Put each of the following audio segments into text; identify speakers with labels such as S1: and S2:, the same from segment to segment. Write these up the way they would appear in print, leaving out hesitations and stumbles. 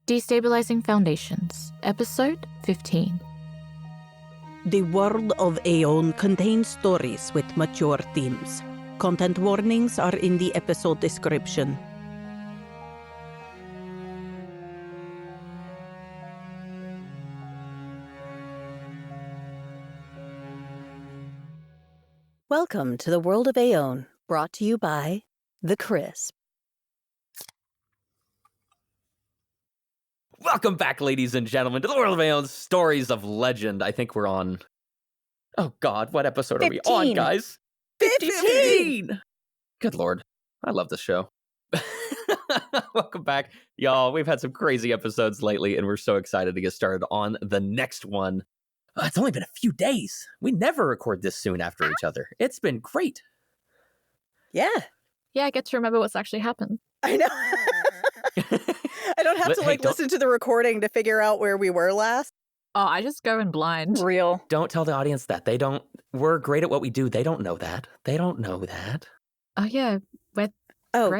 S1: Destabilizing Foundations, Episode 15.
S2: The world of Ae'oene contains stories with mature themes. Content warnings are in the episode description. Welcome to the world of Ae'oene, brought to you by The Crisp.
S3: Welcome back, ladies and gentlemen, to the world of Ae'one's Stories of Legend. I think we're on... Oh, God, what episode 15. Are we on, guys? 15! Good Lord. I love this show. Welcome back, y'all. We've had some crazy episodes lately, and we're so excited to get started on the next one. It's only been a few days. We never record this soon after each other. It's been great.
S1: Yeah, I get to remember what's actually happened.
S4: I know. I don't have to listen to the recording to figure out where we were last.
S1: Oh, I just go in blind.
S4: Real.
S3: Don't tell the audience that. We're great at what we do. They don't know that. They don't know that.
S1: Oh, yeah. Great.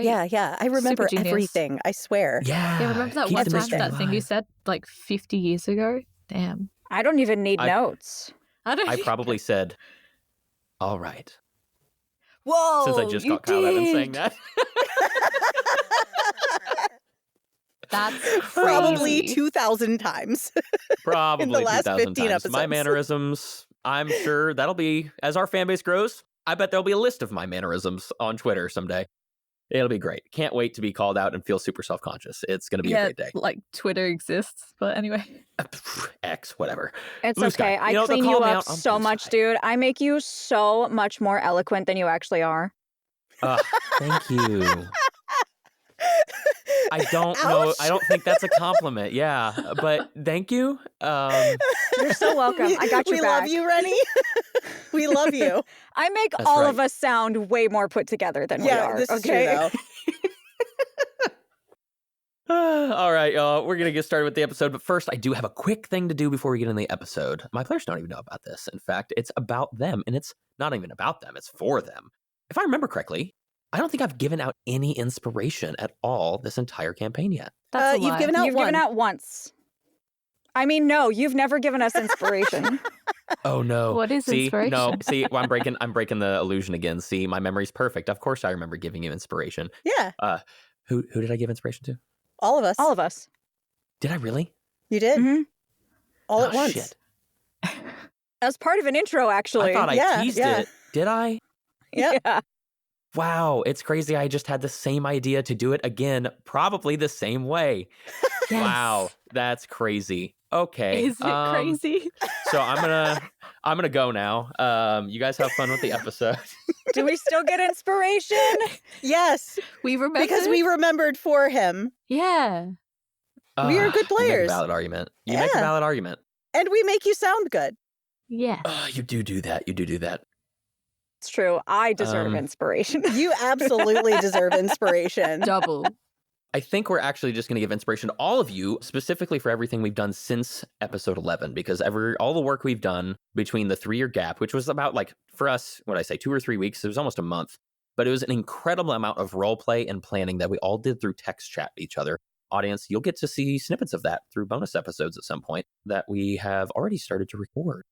S4: Yeah. I remember everything. I swear.
S1: Yeah, remember that one time that thing you said like 50 years ago? Damn.
S4: I don't even need notes.
S3: I probably said, all right.
S4: Whoa,
S3: since I just got caught out in saying that.
S1: That's crazy.
S4: Probably 2,000 times.
S3: Probably
S4: in the last
S3: 2,000
S4: 15
S3: times.
S4: episodes.
S3: My mannerisms, I'm sure that'll be, as our fan base grows, I bet there'll be a list of my mannerisms on Twitter someday. It'll be great. Can't wait to be called out and feel super self-conscious. It's going to be a great day.
S1: Like Twitter exists, but anyway.
S3: X, whatever.
S4: It's
S3: Blue
S4: okay.
S3: Sky.
S4: I clean you up so much, dude. I make you so much more eloquent than you actually are.
S3: Thank you. I don't know. I don't think that's a compliment. Yeah, but thank you.
S4: You're so welcome. I got your back. We love you, Rennie. We love you. I make
S3: That's
S4: all
S3: right.
S4: of us sound way more put together than we are.
S2: This
S4: okay?
S2: is true, though.
S3: All right, y'all. We're going to get started with the episode. But first, I do have a quick thing to do before we get into the episode. My players don't even know about this. In fact, it's about them. And it's not even about them. It's for them. If I remember correctly, I don't think I've given out any inspiration at all this entire campaign yet.
S1: That's a lie.
S4: You've given out once. I mean, no, you've never given us inspiration.
S3: Oh no!
S1: What is inspiration?
S3: No, well, I'm breaking the illusion again. See, my memory's perfect. Of course, I remember giving you inspiration.
S4: Yeah.
S3: Who did I give inspiration to?
S4: All of us. All of us.
S3: Did I really?
S4: You did. Mm-hmm. All at once.
S3: Shit.
S4: As part of an intro, actually.
S3: I thought I teased it. Did I?
S4: Yep. Yeah.
S3: Wow, it's crazy. I just had the same idea to do it again, probably the same way.
S1: Yes.
S3: Wow, that's crazy. Okay.
S1: Is it crazy?
S3: So I'm gonna go now. You guys have fun with the episode.
S4: Do we still get inspiration? Yes.
S1: We remember
S4: because we remembered for him.
S1: Yeah.
S4: We are good players.
S3: You make a valid argument. You make a valid argument.
S4: And we make you sound good.
S1: Yeah.
S3: You do that. You do that.
S4: It's true. I deserve inspiration. You absolutely deserve inspiration.
S1: Double.
S3: I think we're actually just going to give inspiration to all of you, specifically for everything we've done since episode 11, because all the work we've done between the 3-year gap, which was about for us, 2 or 3 weeks, it was almost a month, but it was an incredible amount of role play and planning that we all did through text chat with each other. Audience, you'll get to see snippets of that through bonus episodes at some point that we have already started to record.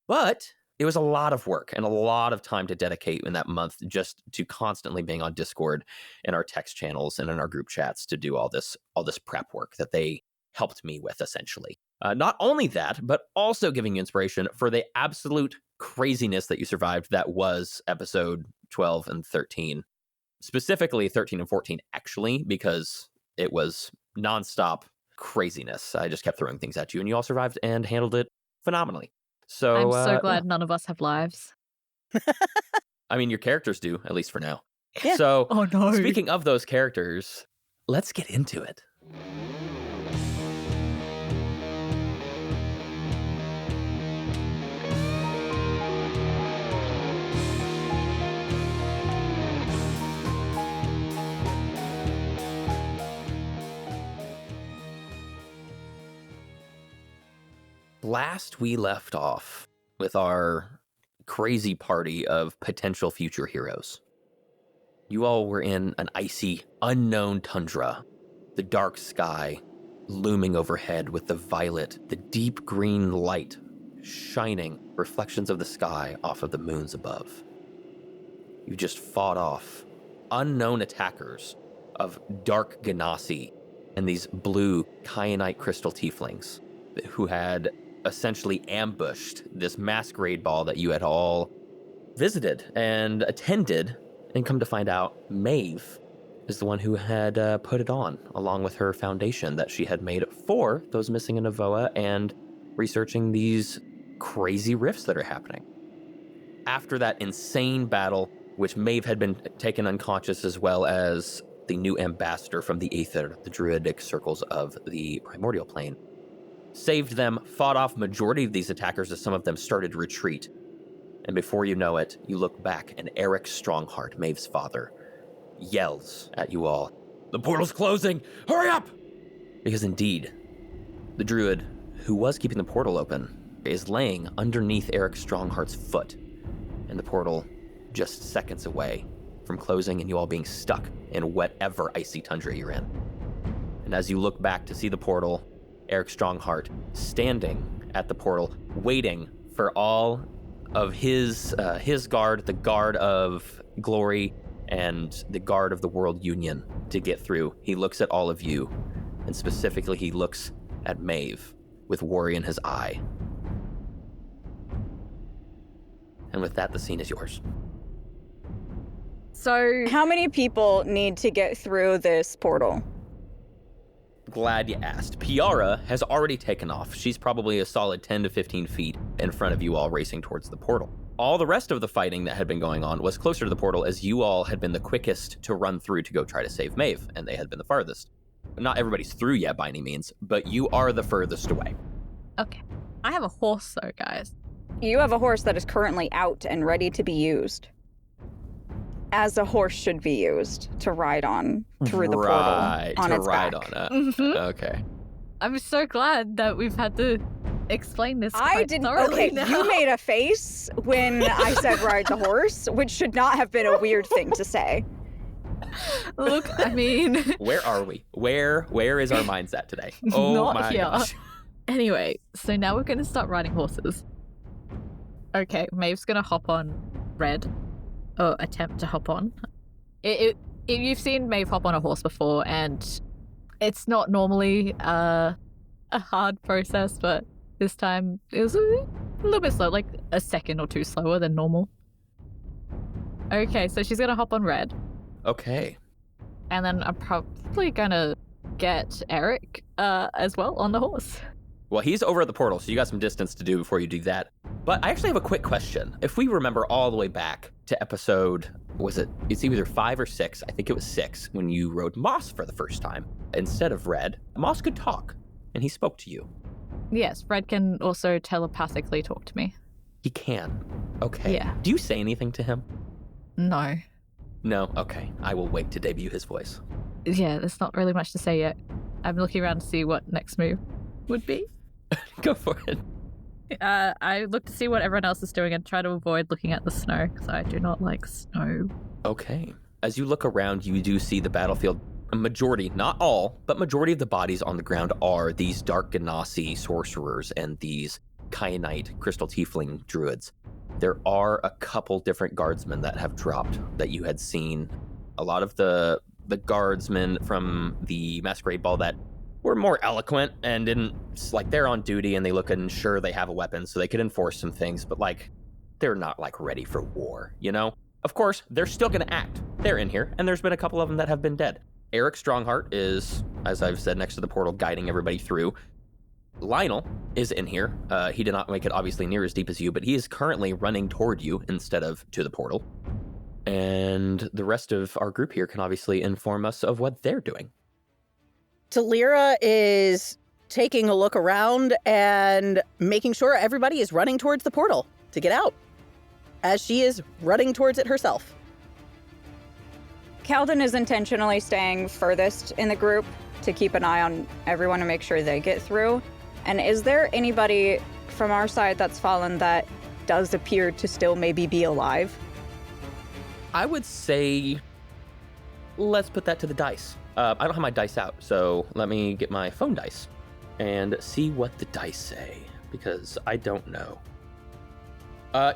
S3: But it was a lot of work and a lot of time to dedicate in that month just to constantly being on Discord and our text channels and in our group chats to do all this prep work that they helped me with, essentially. Not only that, but also giving you inspiration for the absolute craziness that you survived that was episode 12 and 13. Specifically 13 and 14, actually, because it was nonstop craziness. I just kept throwing things at you, and you all survived and handled it phenomenally. So
S1: I'm so glad none of us have lives.
S3: I mean, your characters do, at least for now.
S4: Yeah.
S3: So,
S1: oh no.
S3: Speaking of those characters, let's get into it. Last we left off with our crazy party of potential future heroes. You all were in an icy, unknown tundra, the dark sky, looming overhead with the deep green light shining reflections of the sky off of the moons above. You just fought off unknown attackers of dark Genasi and these blue kyanite crystal tieflings who had essentially ambushed this masquerade ball that you had all visited and attended, and come to find out Maeve is the one who had put it on, along with her foundation that she had made for those missing in Avoa and researching these crazy rifts that are happening. After that insane battle, which Maeve had been taken unconscious, as well as the new ambassador from the Aether, the druidic circles of the primordial plane, saved them, fought off majority of these attackers as some of them started to retreat. And before you know it, you look back and Eric Strongheart, Maeve's father, yells at you all, "The portal's closing! Hurry up!" Because indeed, the druid who was keeping the portal open is laying underneath Eric Strongheart's foot, and the portal just seconds away from closing and you all being stuck in whatever icy tundra you're in. And as you look back to see the portal, Eric Strongheart standing at the portal, waiting for all of his guard, the guard of glory, and the guard of the World Union to get through. He looks at all of you, and specifically he looks at Maeve with worry in his eye. And with that, the scene is yours.
S4: So, how many people need to get through this portal?
S3: Glad you asked. Pyara has already taken off. She's probably a solid 10 to 15 feet in front of you all, racing towards the portal. All the rest of the fighting that had been going on was closer to the portal, as you all had been the quickest to run through to go try to save Maeve, and they had been the farthest. Not everybody's through yet by any means, but you are the furthest away.
S1: Okay. I have a horse though, guys.
S4: You have a horse that is currently out and ready to be used. As a horse should be used to ride on through the portal on its back.
S3: On it.
S1: Mm-hmm.
S3: Okay.
S1: I'm so glad that we've had to explain this.
S4: I didn't. Okay,
S1: now.
S4: You made a face when I said ride the horse, which should not have been a weird thing to say.
S1: Look, I mean,
S3: where are we? Where is our mindset today? Oh
S1: not
S3: my
S1: here.
S3: gosh.
S1: Anyway, so now we're gonna start riding horses. Okay, Maeve's gonna hop on Red, or attempt to hop on. You've seen Maeve hop on a horse before, and it's not normally a hard process, but this time it was a little bit slow, like a second or two slower than normal. Okay, so she's gonna hop on Red.
S3: Okay.
S1: And then I'm probably gonna get Eric as well on the horse.
S3: Well, he's over at the portal, so you got some distance to do before you do that. But I actually have a quick question. If we remember all the way back to episode, it's either 5 or 6, I think it was 6, when you rode Moss for the first time. Instead of Red, Moss could talk, and he spoke to you.
S1: Yes, Red can also telepathically talk to me.
S3: He can? Okay.
S1: Yeah.
S3: Do you say anything to him?
S1: No.
S3: No? Okay. I will wait to debut his voice.
S1: Yeah, there's not really much to say yet. I'm looking around to see what next move would be.
S3: Go for it.
S1: I look to see what everyone else is doing and try to avoid looking at the snow, because I do not like snow.
S3: Okay. As you look around, you do see the battlefield. A majority, not all, but majority of the bodies on the ground are these dark Genasi sorcerers and these kyanite crystal tiefling druids. There are a couple different guardsmen that have dropped that you had seen. A lot of the guardsmen from the masquerade ball that were more eloquent and didn't, like, they're on duty and they look and sure they have a weapon so they could enforce some things, but like, they're not like ready for war, you know? Of course, they're still gonna act. They're in here, and there's been a couple of them that have been dead. Eric Strongheart is, as I've said, next to the portal, guiding everybody through. Lionel is in here. He did not make it obviously near as deep as you, but he is currently running toward you instead of to the portal. And the rest of our group here can obviously inform us of what they're doing.
S2: Thalira is taking a look around and making sure everybody is running towards the portal to get out, as she is running towards it herself.
S4: Kaldin is intentionally staying furthest in the group to keep an eye on everyone and make sure they get through. And is there anybody from our side that's fallen that does appear to still maybe be alive?
S3: I would say, let's put that to the dice. I don't have my dice out, so let me get my phone dice and see what the dice say, because I don't know.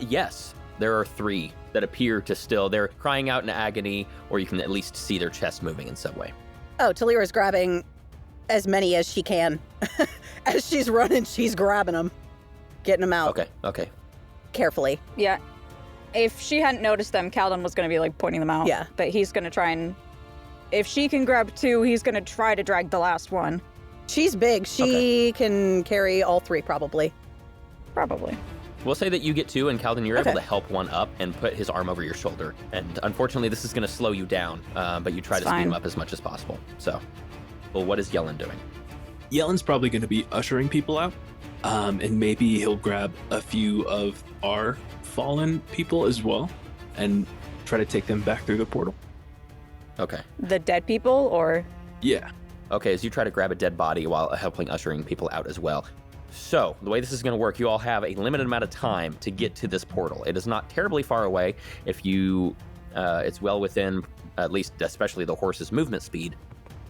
S3: Yes, there are 3 that appear to still, they're crying out in agony, or you can at least see their chest moving in some way.
S2: Oh, Thalira's grabbing as many as she can. As she's running, she's grabbing them, getting them out.
S3: Okay.
S2: Carefully.
S4: Yeah. If she hadn't noticed them, Kaldin was going to be like pointing them out.
S2: Yeah.
S4: But he's going to try and, if she can grab 2, he's going to try to drag the last one.
S2: She's big. She can carry all 3 probably.
S4: Probably.
S3: We'll say that you get 2, and Kaldin, you're able to help one up and put his arm over your shoulder. And unfortunately, this is going to slow you down, but you try to speed him up as much as possible. So, well, what is Jellen doing?
S5: Jellen's probably going to be ushering people out, and maybe he'll grab a few of our fallen people as well and try to take them back through the portal.
S3: Okay.
S4: The dead people, or?
S5: Yeah.
S3: Okay, as you try to grab a dead body while helping ushering people out as well. So, the way this is going to work, you all have a limited amount of time to get to this portal. It is not terribly far away if you, it's well within, at least especially the horse's movement speed.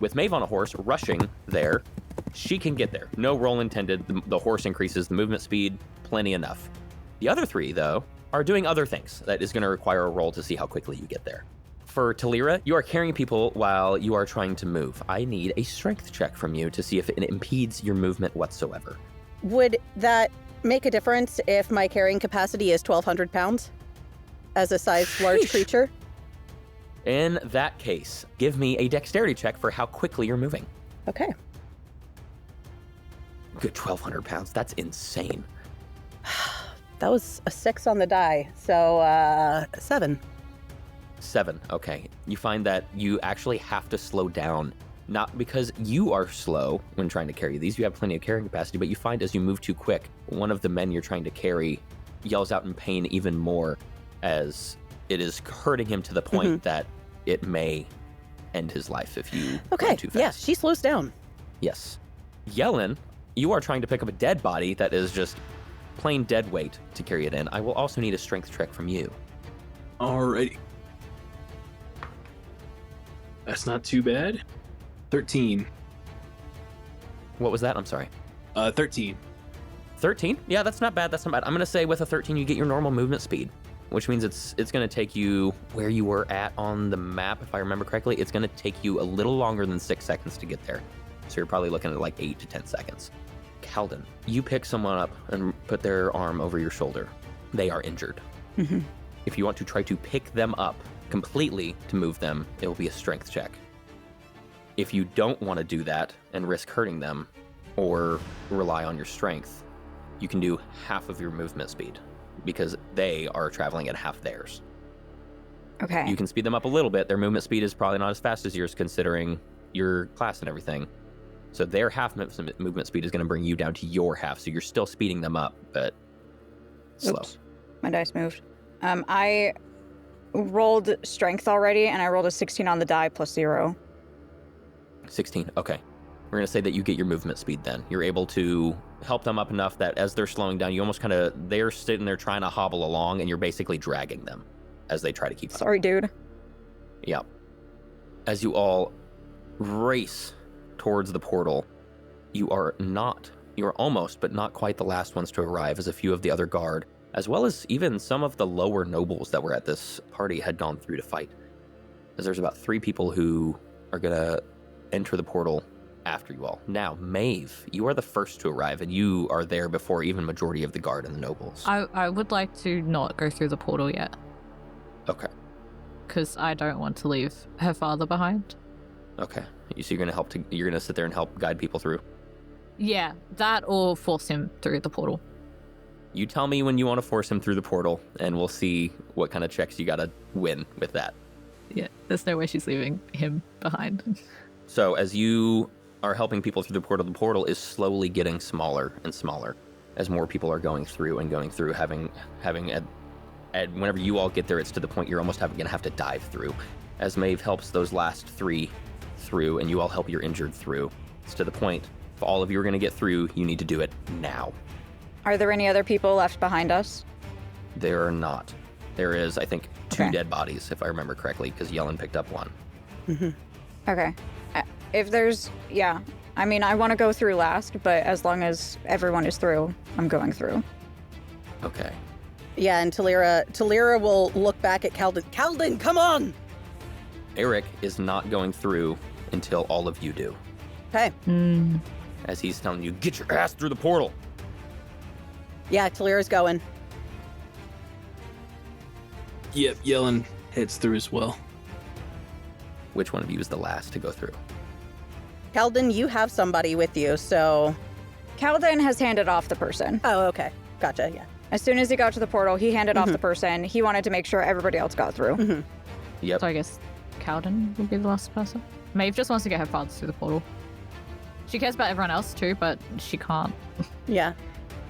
S3: With Maeve on a horse rushing there, she can get there. No roll intended. The horse increases the movement speed plenty enough. The other 3, though, are doing other things. That is going to require a roll to see how quickly you get there. For Thalira, you are carrying people while you are trying to move. I need a strength check from you to see if it impedes your movement whatsoever.
S2: Would that make a difference if my carrying capacity is 1,200 pounds as a size large creature?
S3: In that case, give me a dexterity check for how quickly you're moving.
S2: Okay.
S3: Good, 1,200 pounds. That's insane.
S2: That was a 6 on the die, so 7.
S3: 7, okay. You find that you actually have to slow down, not because you are slow when trying to carry these. You have plenty of carrying capacity, but you find as you move too quick, one of the men you're trying to carry yells out in pain even more as it is hurting him to the point that it may end his life if you run too fast.
S2: Yeah, she slows down.
S3: Yes. Jellen, you are trying to pick up a dead body that is just plain dead weight to carry it in. I will also need a strength check from you.
S5: Alrighty. That's not too bad. 13.
S3: What was that? I'm sorry.
S5: 13.
S3: 13? Yeah, that's not bad. That's not bad. I'm going to say with a 13, you get your normal movement speed, which means it's going to take you where you were at on the map, if I remember correctly. It's going to take you a little longer than 6 seconds to get there. So you're probably looking at like 8 to 10 seconds. Kaldin, you pick someone up and put their arm over your shoulder. They are injured. If you want to try to pick them up completely to move them, it will be a strength check. If you don't want to do that and risk hurting them or rely on your strength, you can do half of your movement speed because they are traveling at half theirs.
S4: Okay.
S3: You can speed them up a little bit. Their movement speed is probably not as fast as yours considering your class and everything. So their half movement speed is going to bring you down to your half. So you're still speeding them up, but slow.
S4: Oops. My dice moved. I rolled strength already, and I rolled a 16 on the die plus 0.
S3: 16. Okay. We're going to say that you get your movement speed then. You're able to help them up enough that as they're slowing down, you almost kind of, they're sitting there trying to hobble along, and you're basically dragging them as they try to keep up.
S4: Sorry, dude.
S3: Yeah. As you all race towards the portal, you are almost, but not quite the last ones to arrive, as a few of the other guard, as well as even some of the lower nobles that were at this party had gone through to fight. As there's about 3 people who are going to enter the portal after you all. Now, Maeve, you are the first to arrive, and you are there before even majority of the guard and the nobles.
S1: I would like to not go through the portal yet.
S3: Okay.
S1: Because I don't want to leave her father behind.
S3: Okay. So you're going to sit there and help guide people through?
S1: Yeah, that or force him through the portal.
S3: You tell me when you want to force him through the portal, and we'll see what kind of checks you got to win with that.
S1: Yeah, there's no way she's leaving him behind.
S3: So as you are helping people through the portal is slowly getting smaller and smaller as more people are going through, having whenever you all get there, it's to the point you're almost going to have to dive through. As Maeve helps those last 3 through, and you all help your injured through, it's to the point, if all of you are going to get through, you need to do it now.
S4: Are there any other people left behind us?
S3: There are not. There is, I think, 2
S4: Okay.
S3: dead bodies, if I remember correctly, because Jellen picked up one.
S4: Okay. If there's, yeah. I mean, I want to go through last, but as long as everyone is through, I'm going through.
S3: Okay.
S2: Yeah, and Thalira will look back at Kaldin. Kaldin, come on!
S3: Eric is not going through until all of you do.
S2: Okay.
S3: As he's telling you, get your ass through the portal.
S2: Yeah, Talira's going.
S5: Yep, Yellen heads through as well.
S3: Which one of you is the last to go through?
S2: Kaldin, you have somebody with you, so...
S4: Kaldin has handed off the person.
S2: Oh, okay. Gotcha, yeah.
S4: As soon as he got to the portal, he handed off the person. He wanted to make sure everybody else got through.
S3: Yep.
S1: So I guess Kaldin will be the last person. Maeve just wants to get her father through the portal. She cares about everyone else too, but she can't.
S2: Yeah.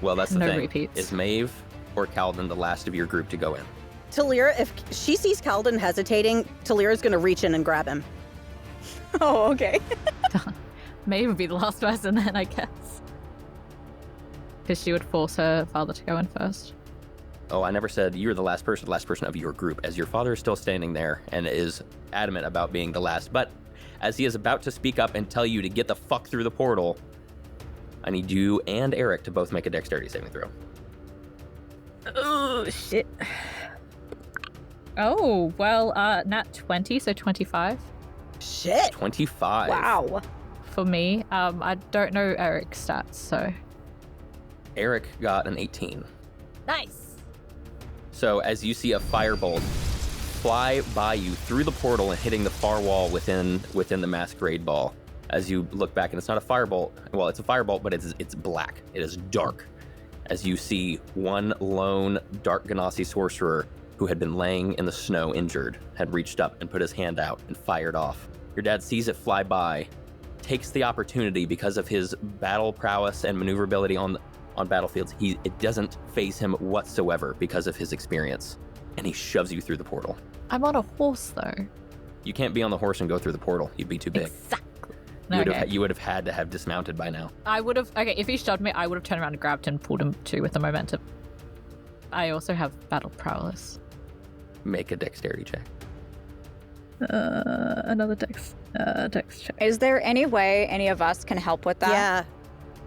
S3: Well, that's the
S1: No
S3: thing.
S1: repeats.
S3: Is Maeve or Kaldin the last of your group to go in?
S2: Talira, if she sees Kaldin hesitating, Talira's gonna reach in and grab him.
S4: Oh, okay.
S1: Maeve would be the last person then, I guess. Because she would force her father to go in first.
S3: Oh, I never said you're the last person of your group, as your father is still standing there and is adamant about being the last. But as he is about to speak up and tell you to get the fuck through the portal, I need you and Eric to both make a dexterity saving throw.
S1: Oh, shit. Oh, well, nat 20, so 25
S2: Shit!
S3: 25.
S4: Wow.
S1: for me. I don't know Eric's stats, so...
S3: Eric got an 18.
S1: Nice!
S3: So as you see a firebolt fly by you through the portal and hitting the far wall within the masquerade ball, as you look back, and it's not a firebolt. Well, it's a firebolt, but it's black. It is dark. As you see one lone dark Ganassi sorcerer who had been laying in the snow injured, had reached up and put his hand out and fired off. Your dad sees it fly by, takes the opportunity because of his battle prowess and maneuverability on battlefields. It doesn't faze him whatsoever because of his experience, and he shoves you through the portal.
S1: I'm on a horse, though.
S3: You can't be on the horse and go through the portal. You'd be too big.
S1: Exactly.
S3: You would have had to have dismounted by now.
S1: I would have... Okay, if he shoved me, I would have turned around and grabbed him and pulled him too with the momentum. I also have battle prowess.
S3: Make a dexterity check.
S1: Another dex check.
S4: Is there any way any of us can help with that?
S2: Yeah.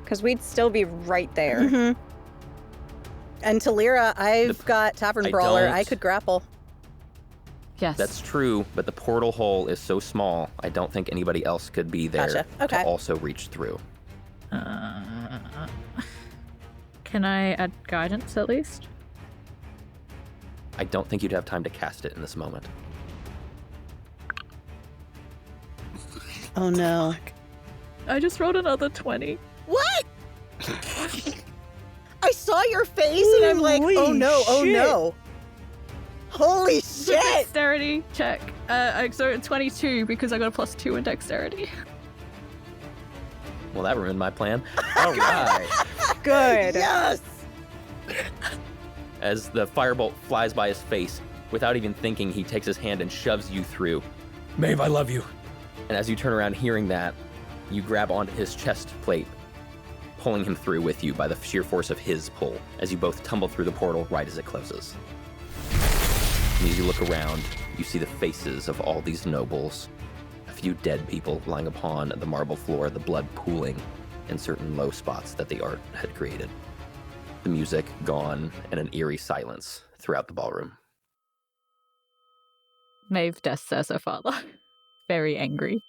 S4: Because we'd still be right there.
S2: Mm-hmm. And Thalira, I've got Tavern Brawler. I could grapple.
S1: Yes.
S3: That's true, but the portal hole is so small, I don't think anybody else could be there
S2: Gotcha. Okay.
S3: to also reach through.
S1: Can I add guidance at least?
S3: I don't think you'd have time to cast it in this moment.
S2: Oh no.
S1: I just rolled another 20.
S2: What? I saw your face and I'm like, oh no, oh no. Holy
S1: It's a
S2: shit!
S1: dexterity check. So 22 because I got a +2 in dexterity.
S3: Well, that ruined my plan. All right.
S4: Good.
S2: Yes!
S3: As the firebolt flies by his face, without even thinking, he takes his hand and shoves you through. Maeve, I love you. And as you turn around hearing that, you grab onto his chest plate, pulling him through with you by the sheer force of his pull, as you both tumble through the portal right as it closes. And as you look around, you see the faces of all these nobles, a few dead people lying upon the marble floor, the blood pooling in certain low spots that the art had created. The music gone, and an eerie silence throughout the ballroom.
S1: Maeve Death says her father. Very angry.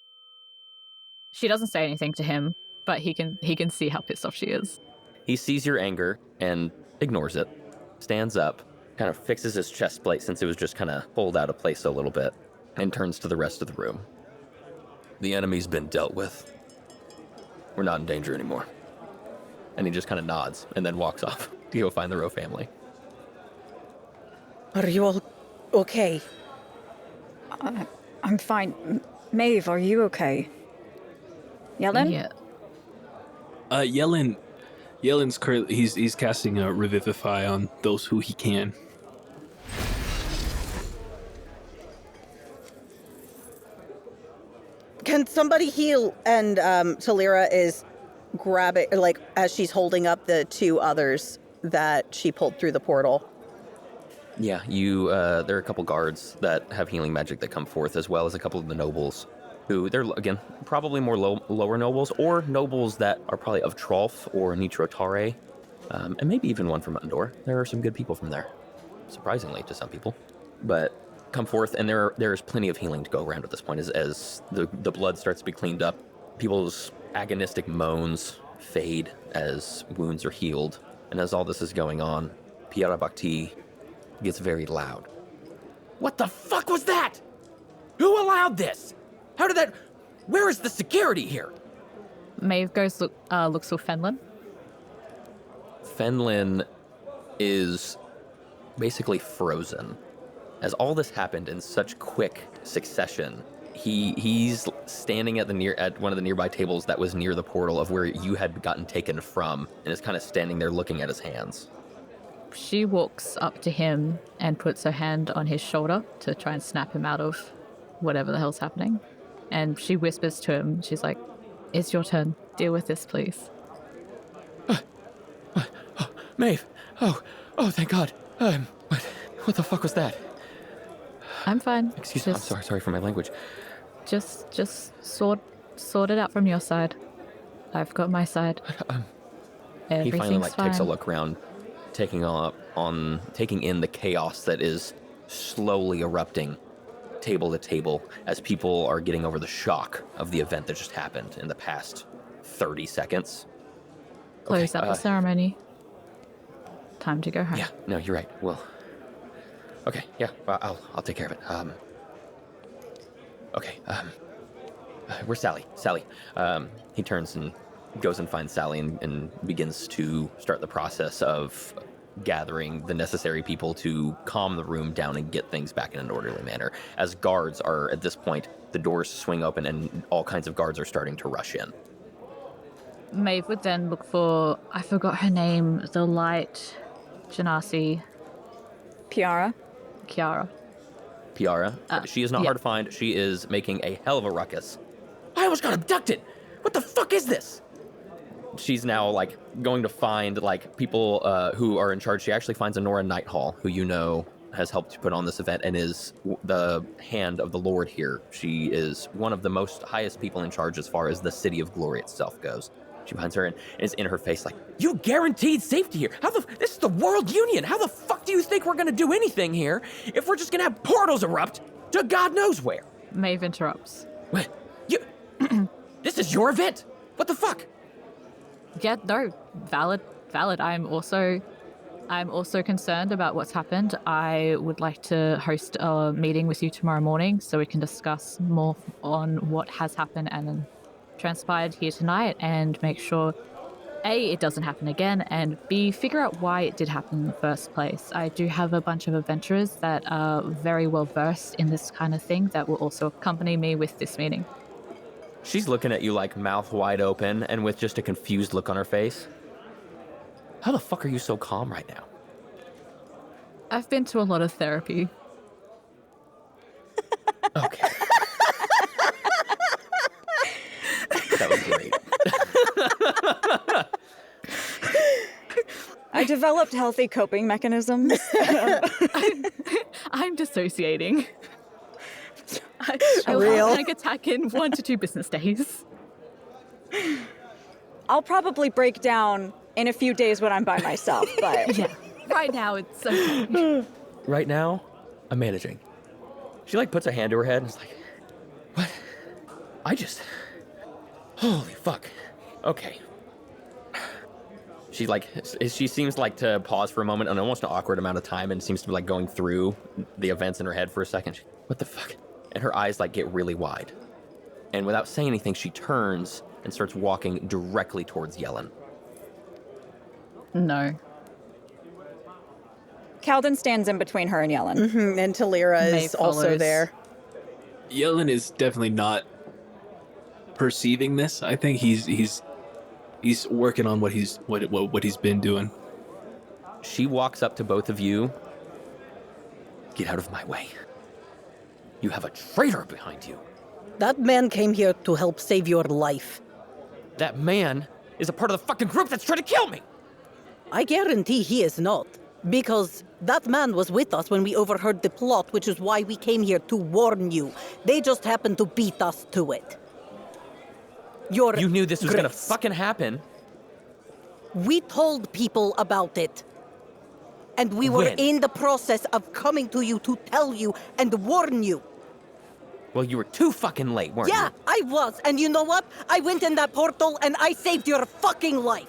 S1: She doesn't say anything to him, but he can see how pissed off she is.
S3: He sees your anger and ignores it, stands up, kind of fixes his chest plate since it was just kind of pulled out of place a little bit, and turns to the rest of the room. The enemy's been dealt with. We're not in danger anymore. And he just kind of nods and then walks off to go find the Rowe family.
S2: Are you all okay?
S4: I'm fine. Maeve, are you okay? Yellen?
S1: Yeah.
S5: Yellen's currently he's casting a Revivify on those who he can.
S2: Can somebody heal? And Thalira is grabbing, like, as she's holding up the two others that she pulled through the portal.
S3: Yeah, there are a couple guards that have healing magic that come forth, as well as a couple of the nobles who they're, again, probably more lower nobles, or nobles that are probably of Trolf or Nitrotare, and maybe even one from Undor. There are some good people from there, surprisingly to some people. But come forth, and there's plenty of healing to go around at this point as the blood starts to be cleaned up. People's agonistic moans fade as wounds are healed. And as all this is going on, Pyara Bakti gets very loud. What the fuck was that? Who allowed this? How did that... Where is the security here?
S1: Maeve looks for Fenlin.
S3: Fenlin is basically frozen. As all this happened in such quick succession, he's standing at one of the nearby tables that was near the portal of where you had gotten taken from, and is kind of standing there looking at his hands.
S1: She walks up to him and puts her hand on his shoulder to try and snap him out of whatever the hell's happening. And she whispers to him, she's like, "It's your turn. Deal with this, please."
S3: Maeve! Oh, thank God. What the fuck was that?
S1: I'm fine.
S3: Excuse me, I'm sorry for my language.
S1: Just sort it out from your side. I've got my side.
S3: He finally
S1: Everything's fine.
S3: takes a look around, taking in the chaos that is slowly erupting table to table as people are getting over the shock of the event that just happened in the past 30 seconds.
S1: Close out the ceremony. Time to go home.
S3: Yeah, no, you're right. Well, okay, yeah, I'll take care of it. Where's Sally? Sally. He turns and goes and finds Sally and begins to start the process of gathering the necessary people to calm the room down and get things back in an orderly manner. As guards are, at this point, the doors swing open and all kinds of guards are starting to rush in.
S1: Maeve would then look for, I forgot her name, the light Genasi.
S4: Pyara.
S1: Pyara.
S3: She is not hard to find. She is making a hell of a ruckus. I almost got abducted! What the fuck is this? She's now, going to find, people who are in charge. She actually finds Anora Nighthall, who you know has helped put on this event and is the hand of the Lord here. She is one of the highest people in charge as far as the City of Glory itself goes. She finds her and is in her face like, "You guaranteed safety here. This is the World Union. How the fuck do you think we're gonna do anything here if we're just gonna have portals erupt to God knows where?"
S1: Maeve interrupts.
S3: What? This is your event. What the fuck?
S1: Yeah, no, valid. I'm also concerned about what's happened. I would like to host a meeting with you tomorrow morning so we can discuss more on what has happened and transpired here tonight and make sure, A, it doesn't happen again, and B, figure out why it did happen in the first place. I do have a bunch of adventurers that are very well versed in this kind of thing that will also accompany me with this meeting.
S3: She's looking at you mouth wide open and with just a confused look on her face. How the fuck are you so calm right now?
S1: I've been to a lot of therapy.
S3: Okay. That was great.
S4: I developed healthy coping mechanisms.
S1: I'm dissociating. I will
S2: Real.
S1: have a panic attack in 1 to 2 business days.
S4: I'll probably break down in a few days when I'm by myself, but
S1: Yeah, right now it's okay.
S3: Right now, I'm managing. She puts a hand to her head and is like, "What? Holy fuck. Okay." She seems to pause for a moment, an almost an awkward amount of time, and seems to be going through the events in her head for a second. What the fuck? And her eyes get really wide. And without saying anything, she turns and starts walking directly towards Yellen.
S1: No.
S4: Kaldin stands in between her and Yellen.
S2: Mm-hmm. And Thalira is
S1: Maeve
S2: also
S1: follows.
S2: there.
S5: Yellen is definitely not perceiving this. I think he's working on what he's been doing.
S3: She walks up to both of you. "Get out of my way. You have a traitor behind you.
S2: That man came here to help save your life.
S3: That man is a part of the fucking group that's trying to kill me."
S2: I guarantee he is not. Because that man was with us when we overheard the plot, which is why we came here to warn you. They just happened to beat us to it.
S3: You knew this was gonna
S2: Grace.
S3: fucking happen.
S2: We told people about it. And we were
S3: When?
S2: in the process of coming to you to tell you and warn you.
S3: Well, you were too fucking late, weren't
S2: Yeah,
S3: you?
S2: I was. And you know what? I went in that portal and I saved your fucking life.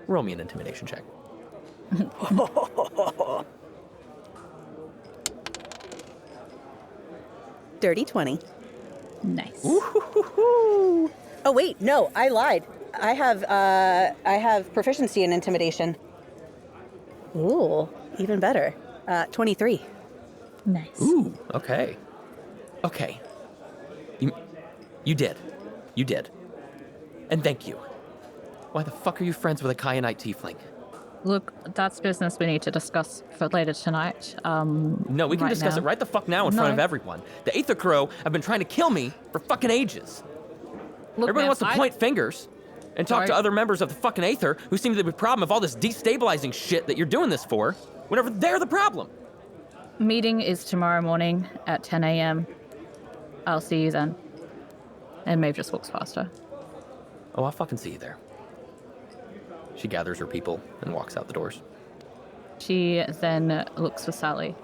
S3: Roll me an intimidation check.
S2: Dirty 20.
S1: Nice.
S2: Oh wait, no, I lied. I have proficiency in intimidation. Ooh, even better. 23.
S1: Nice.
S3: Ooh, okay. Okay. You did. You did. And thank you. Why the fuck are you friends with a Kyanite tiefling?
S1: Look, that's business we need to discuss for later tonight.
S3: No, we can
S1: right
S3: discuss
S1: now.
S3: it right the fuck now in front of
S1: No.
S3: everyone. The Aether Crow have been trying to kill me for fucking ages.
S1: Look,
S3: Everybody
S1: man,
S3: wants to point fingers and talk to
S1: Sorry.
S3: other members of the fucking Aether who seem to be the problem of all this destabilizing shit that you're doing this for, whenever they're the problem.
S1: Meeting is tomorrow morning at 10 a.m. I'll see you then. And Maeve just walks past her.
S3: Oh, I'll fucking see you there. She gathers her people and walks out the doors.
S1: She then looks for Sally.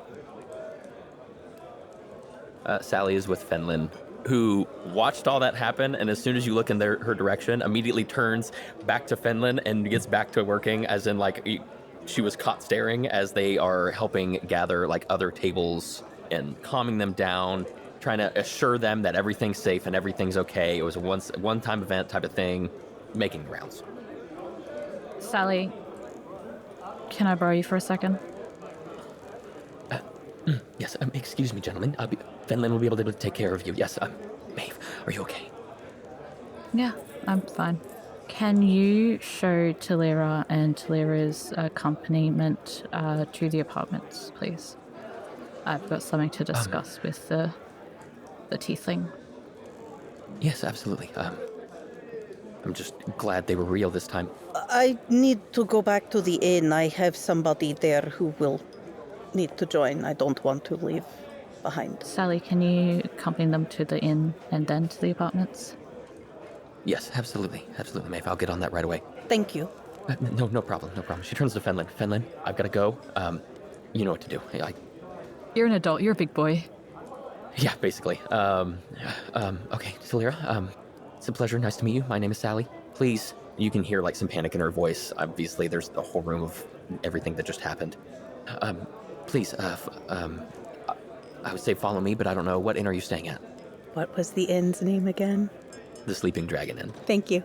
S3: Sally is with Fenlin, who watched all that happen, and as soon as you look in her direction, immediately turns back to Fenlin and gets back to working, as in, like, she was caught staring as they are helping gather, like, other tables and calming them down, trying to assure them that everything's safe and everything's okay. It was a one-time event type of thing, making the rounds.
S1: Sally, can I borrow you for a second?
S3: Yes, excuse me, gentlemen. Fenlin will be able to take care of you. Yes, Maeve, are you okay?
S1: Yeah, I'm fine. Can you show Thalira and Thalira's accompaniment to the apartments, please? I've got something to discuss with the tiefling.
S3: Yes, absolutely. I'm just glad they were real this time.
S2: I need to go back to the inn. I have somebody there who will need to join. I don't want to leave behind.
S1: Sally, can you accompany them to the inn and then to the apartments?
S3: Yes, absolutely. Absolutely, Maeve. I'll get on that right away.
S2: Thank you.
S3: No problem. She turns to Fenlin. Fenlin, I've got to go. You know what to do.
S1: You're an adult. You're a big boy.
S3: Yeah, basically. Okay, Thalira, it's a pleasure. Nice to meet you. My name is Sally. Please, you can hear, like, some panic in her voice. Obviously, there's the whole room of everything that just happened. Please, I would say follow me, but I don't know. What inn are you staying at?
S2: What was the inn's name again?
S3: The Sleeping Dragon Inn.
S2: Thank you.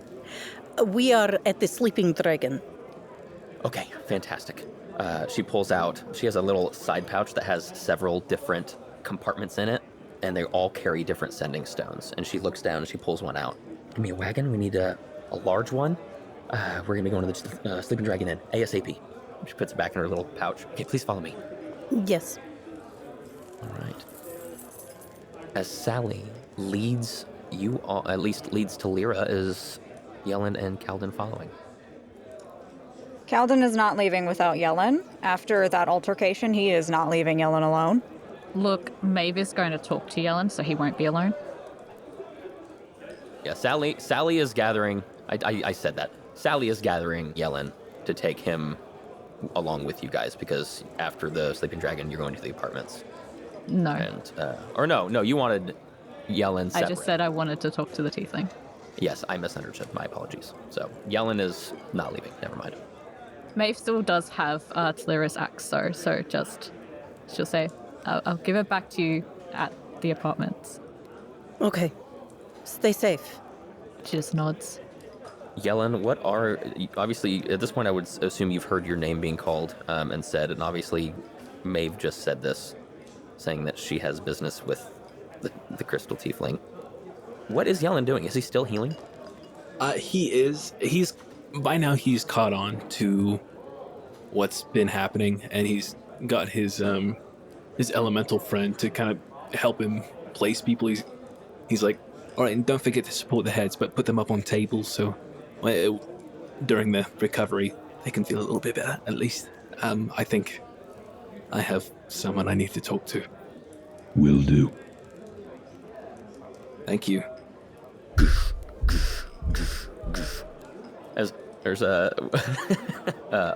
S2: We are at the Sleeping Dragon.
S3: Okay, fantastic. She pulls out, she has a little side pouch that has several different compartments in it, and they all carry different sending stones. And she looks down and she pulls one out. Give me a wagon. We need a large one. We're going to be going to the Sleeping Dragon Inn, ASAP. She puts it back in her little pouch. Okay, please follow me.
S2: Yes.
S3: All right. As Sally leads you all, at least leads Thalira, is Yellen and Kaldin following.
S4: Kaldin is not leaving without Yellen. After that altercation, he is not leaving Yellen alone.
S1: Look, Maeve is going to talk to Yellen, so he won't be alone.
S3: Yeah, Sally is gathering. I said that. Sally is gathering Yellen to take him along with you guys, because after the Sleeping Dragon, you're going to the apartments.
S1: No.
S3: And no, you wanted Yellen separate.
S1: I just said I wanted to talk to the tiefling.
S3: Yes, I misunderstood. My apologies. So Yellen is not leaving. Never mind.
S1: Maeve still does have Thalira's axe, though, so she'll say, I'll give it back to you at the apartments.
S2: Okay. Stay safe.
S1: She just nods.
S3: Yellen, obviously, at this point, I would assume you've heard your name being called and said, and obviously, Maeve just said this, saying that she has business with the Crystal Tiefling. What is Yellen doing? Is he still healing?
S5: He is. By now he's caught on to what's been happening, and he's got his elemental friend to kind of help him place people. He's like, all right, and don't forget to support the heads, but put them up on tables so during their recovery, they can feel a little bit better, at least. I think I have someone I need to talk to.
S6: Will do.
S5: Thank you.
S3: As there's a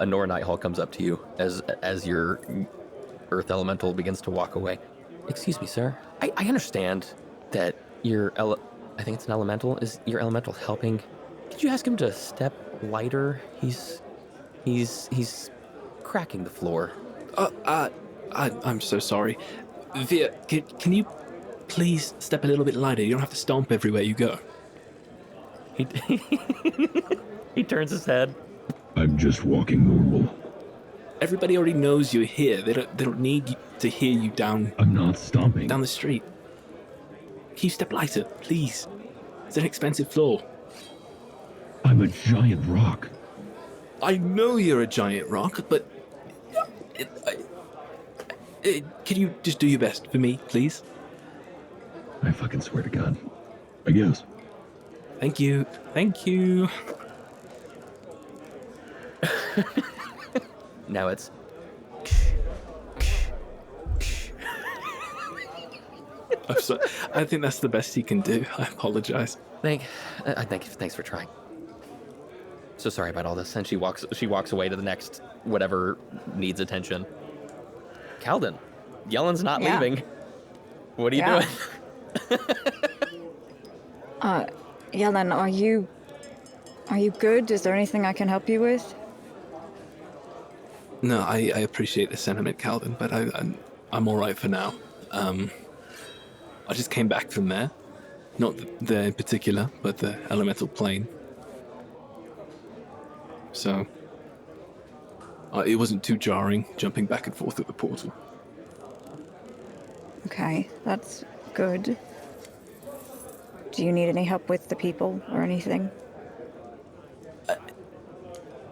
S3: Nora Nighthall comes up to you as your earth elemental begins to walk away. Excuse me, sir. I understand that I think it's an elemental. Is your elemental helping? Could you ask him to step lighter? He's cracking the floor.
S5: I'm so sorry. Via, can you please step a little bit lighter? You don't have to stomp everywhere you go.
S3: He turns his head.
S6: I'm just walking normal.
S5: Everybody already knows you're here. They don't need to hear you down
S6: I'm not stomping.
S5: the street. Can you step lighter, please? It's an expensive floor.
S6: I'm a giant rock.
S5: I know you're a giant rock, but can you just do your best for me, please?
S6: I fucking swear to God. I guess.
S5: Thank you. Thank you.
S3: Now it's.
S5: I'm sorry. I think that's the best he can do. I apologize.
S3: Thanks for trying. So sorry about all this. And she walks away to the next whatever needs attention. Kaldin, Yellen's not leaving. What are you doing?
S4: Yellen, are you good? Is there anything I can help you with?
S5: No, I appreciate the sentiment, Kaldin, but I'm all right for now. I just came back from there. Not there in particular, but the elemental plane. So, it wasn't too jarring, jumping back and forth at the portal.
S4: Okay, that's good. Do you need any help with the people or anything?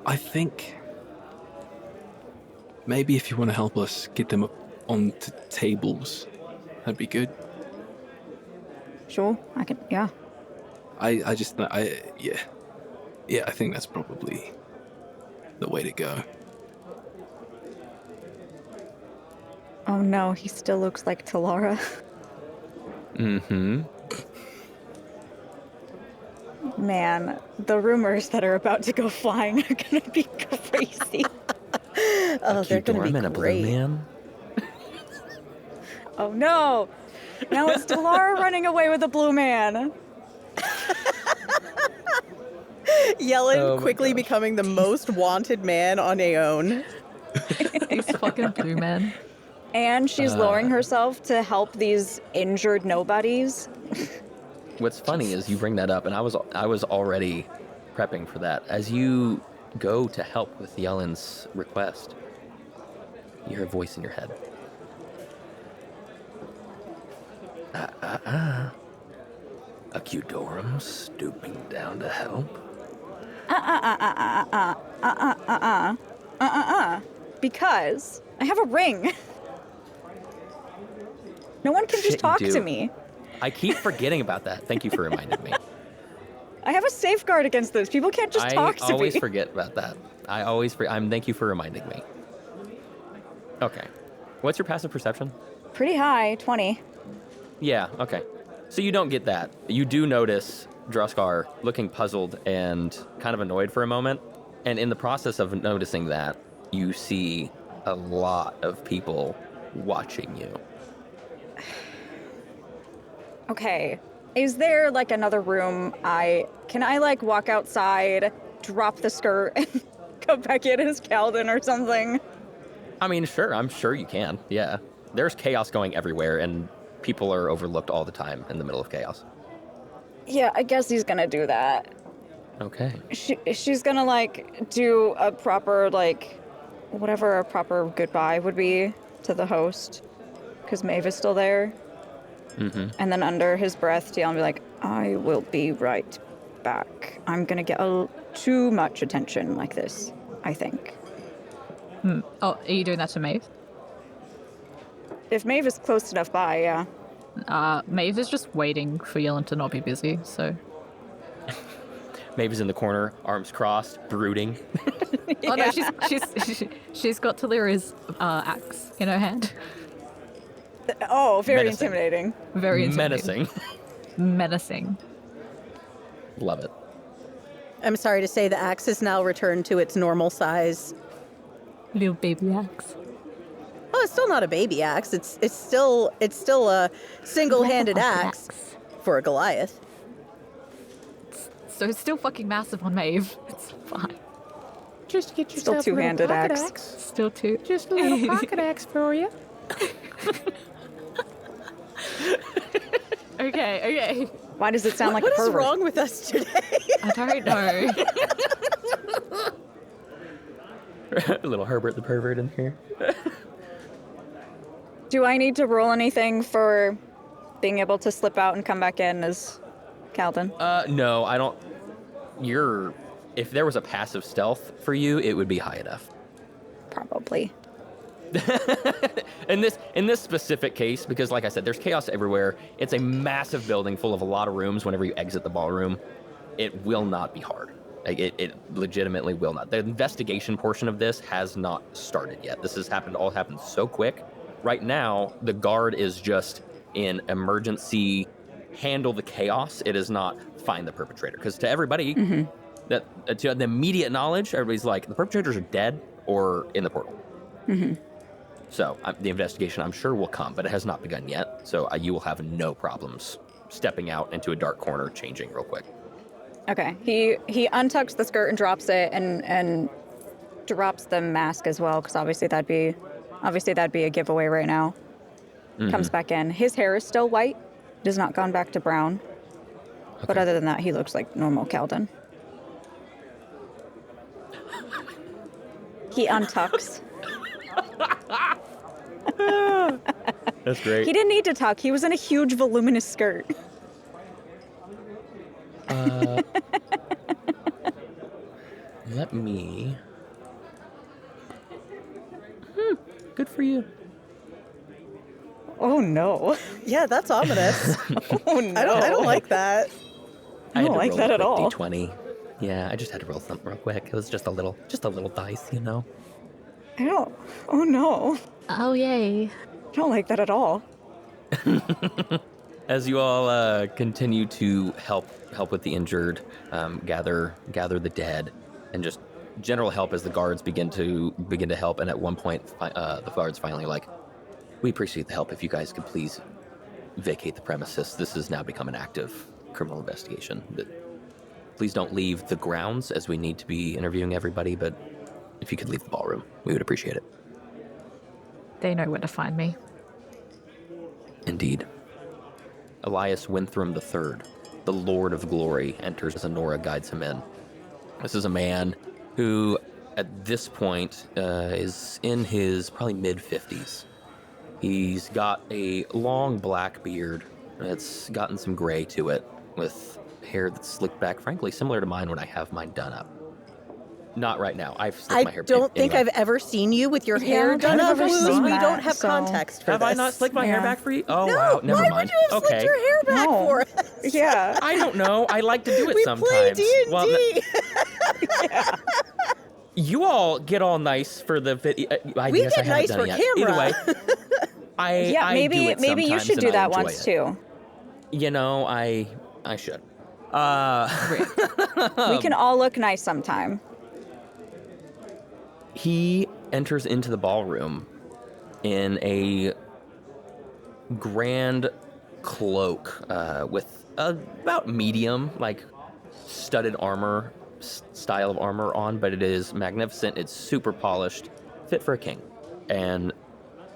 S5: I think maybe if you want to help us get them up onto tables, that'd be good.
S4: Sure, I can, yeah.
S5: I think that's probably the way to go.
S4: Oh no, he still looks like Thalira.
S3: Mm-hmm.
S4: Man, the rumors that are about to go flying are gonna be crazy.
S2: Oh, they're going to be
S3: and a blue
S2: great.
S3: man.
S4: Oh no! Now it's Thalira running away with a blue man.
S2: Yellen quickly
S3: gosh.
S2: becoming the most wanted man on Ae'oene.
S1: He's fucking blue man.
S4: And she's lowering herself to help these injured nobodies.
S3: What's funny is you bring that up, and I was already prepping for that. As you go to help with Yellen's request, you hear a voice in your head. Acudorum stooping down to help.
S4: Because I have a ring. No one can
S3: Shit,
S4: just talk
S3: you do.
S4: to me.
S3: I keep forgetting about that. Thank you for reminding me.
S4: I have a safeguard against this. People can't just talk to
S3: I always
S4: me.
S3: forget about that. Thank you for reminding me. Okay. What's your passive perception?
S4: Pretty high, 20.
S3: Yeah, okay. So you don't get that. You do notice Droskar looking puzzled and kind of annoyed for a moment. And in the process of noticing that, you see a lot of people watching you.
S4: Okay. Is there like another room can I like walk outside, drop the skirt, and go back in as Kaldin or something?
S3: I mean, sure, I'm sure you can. Yeah. There's chaos going everywhere, and people are overlooked all the time in the middle of chaos.
S4: Yeah, I guess he's gonna do that.
S3: Okay.
S4: She's gonna like do a proper like whatever a proper goodbye would be to the host, because Maeve is still there.
S3: Mm-hmm.
S4: And then under his breath, Tian will be like, I will be right back. I'm gonna get too much attention like this, I think.
S1: Oh, are you doing that to Maeve?
S4: If Maeve is close enough by, yeah.
S1: Maeve is just waiting for Yellen to not be busy, so...
S3: Maeve is in the corner, arms crossed, brooding.
S1: Oh no, she's got Thalira's axe in her hand.
S4: Oh, very
S3: Menacing.
S4: intimidating.
S1: Very intimidating.
S3: Menacing.
S1: Menacing.
S3: Love it.
S2: I'm sorry to say the axe has now returned to its normal size.
S1: Little baby axe.
S2: Oh, it's still not a baby axe. It's still a single-handed axe for a Goliath.
S1: So it's still fucking massive on Maeve. It's fine.
S7: Just get
S4: Still
S7: yourself a little
S4: two-handed
S7: pocket
S4: axe.
S1: Still two.
S7: Just a little pocket axe for you.
S1: Okay.
S4: Why does it sound like
S2: What
S4: a
S2: is
S4: pervert?
S2: wrong with us today?
S1: I don't know.
S3: A little Herbert the pervert in here.
S4: Do I need to roll anything for being able to slip out and come back in as Kaldin?
S3: No, I don't. If there was a passive stealth for you, it would be high enough.
S4: Probably.
S3: in this specific case, because like I said, there's chaos everywhere. It's a massive building full of a lot of rooms. Whenever you exit the ballroom, it will not be hard. Like, it legitimately will not. The investigation portion of this has not started yet. This has all happened so quick. Right now, the guard is just in emergency handle the chaos. It is not find the perpetrator. Because to everybody, to the immediate knowledge, everybody's like, the perpetrators are dead or in the portal. So the investigation, I'm sure, will come, but it has not begun yet. So you will have no problems stepping out into a dark corner, changing real quick.
S4: Okay. He untucks the skirt and drops it, and drops the mask as well, because obviously that'd be a giveaway right now. Comes back in. His hair is still white. It has not gone back to brown.
S3: Okay.
S4: But other than that, he looks like normal Kaldin. He untucks.
S3: That's great.
S4: He didn't need to tuck. He was in a huge, voluminous skirt.
S3: Let me. Good for you.
S4: Oh no!
S2: Yeah, that's ominous.
S4: Oh no!
S2: I don't like that.
S4: I don't like that at all.
S3: D20. Yeah, I just had to roll something real quick. It was just a little dice, you know.
S4: I don't. Oh no!
S1: Oh yay.
S4: I don't like that at all.
S3: As you all continue to help with the injured, gather the dead, and just general help as the guards begin to help. And at one point, the guards finally like, we appreciate the help. If you guys could please vacate the premises. This has now become an active criminal investigation. Please don't leave the grounds, as we need to be interviewing everybody. But if you could leave the ballroom, we would appreciate it.
S1: They know where to find me.
S3: Indeed. Elias Winthram III, the Lord of Glory, enters as Honora guides him in. This is a man who, at this point, is in his probably mid-50s. He's got a long black beard that's gotten some gray to it, with hair that's slicked back, frankly, similar to mine when I have mine done up. Not right now. I've slicked my hair.
S2: I don't think
S3: anyway.
S2: I've ever seen you with your hair
S4: I've
S2: done
S4: never
S2: up.
S4: seen
S2: We
S4: that,
S2: don't have
S4: so-
S2: context for
S3: Have
S2: this.
S3: I not slicked my hair
S4: Yeah.
S3: back for you? Oh,
S2: No,
S3: wow. Never
S2: why
S3: mind.
S2: would you have slicked your hair back
S4: No.
S2: for us?
S4: Yeah.
S3: I don't know. I like to do it
S2: We
S3: sometimes.
S2: play D&D.
S3: Well, you all get all nice for the video. I
S2: We
S3: guess I
S2: get
S3: haven't
S2: nice
S3: done
S2: for
S3: it yet.
S2: camera.
S3: Either way, I
S4: maybe
S3: do it
S4: maybe you
S3: sometimes
S4: should
S3: and
S4: do
S3: I
S4: that
S3: enjoy
S4: once
S3: it.
S4: too.
S3: You know, I should.
S4: We can all look nice sometime.
S3: He enters into the ballroom in a grand cloak with about medium, like studded armor style of armor on, but it is magnificent. It's super polished, fit for a king. And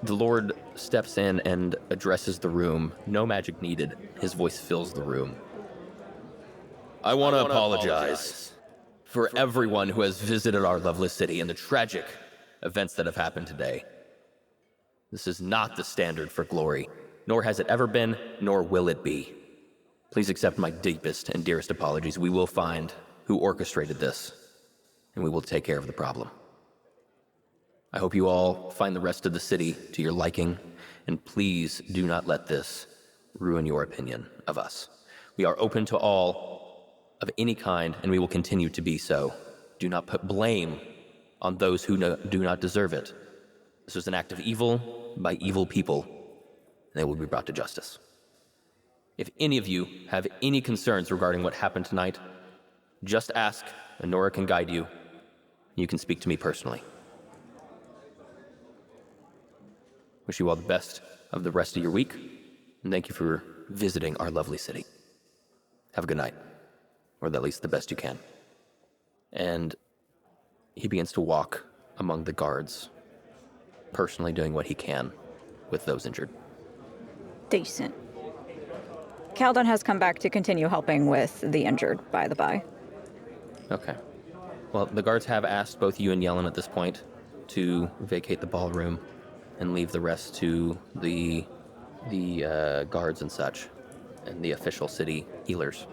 S3: the Lord steps in and addresses the room. No magic needed. His voice fills the room. I want to apologize for everyone who has visited our lovely city and the tragic events that have happened today. This is not the standard for glory, nor has it ever been, nor will it be. Please accept my deepest and dearest apologies. We will find who orchestrated this, and we will take care of the problem. I hope you all find the rest of the city to your liking, and please do not let this ruin your opinion of us. We are open to all of any kind, and we will continue to be so. Do not put blame on those who do not deserve it. This was an act of evil by evil people, and they will be brought to justice. If any of you have any concerns regarding what happened tonight, just ask, and Nora can guide you. You can speak to me personally. Wish you all the best of the rest of your week, and thank you for visiting our lovely city. Have a good night, or at least the best you can. And he begins to walk among the guards, personally doing what he can with those injured.
S4: Decent. Kaldin has come back to continue helping with the injured, by the by.
S3: Okay. Well, the guards have asked both you and Yellen at this point to vacate the ballroom and leave the rest to the guards and such, and the official city healers.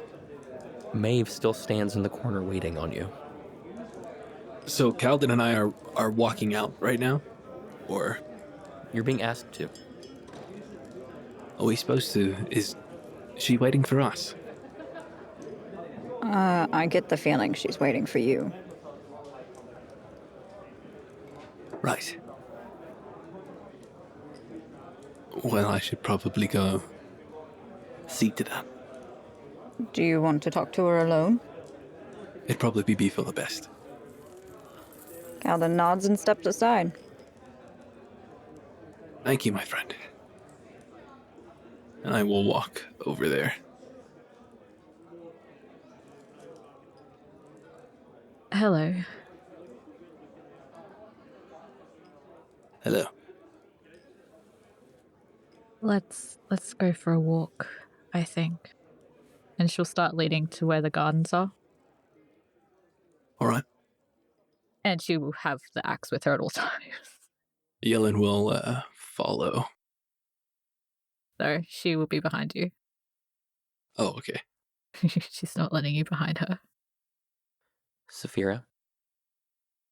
S3: Maeve still stands in the corner waiting on you.
S5: So Kaldin and I are walking out right now? Or
S3: You're being asked to.
S5: are we supposed to? Is she waiting for us?
S4: I get the feeling she's waiting for you.
S5: Right. Well, I should probably go see to that.
S4: Do you want to talk to her alone?
S5: It'd probably be for the best.
S4: Kaldin nods and steps aside.
S5: Thank you, my friend. And I will walk over there.
S1: Hello.
S5: Hello.
S1: Let's go for a walk, I think. And she'll start leading to where the gardens are.
S5: All right.
S1: And she will have the axe with her at all times.
S5: Yellen will follow.
S1: So she will be behind you.
S5: Oh, okay.
S1: She's not letting you behind her.
S3: Sapheara,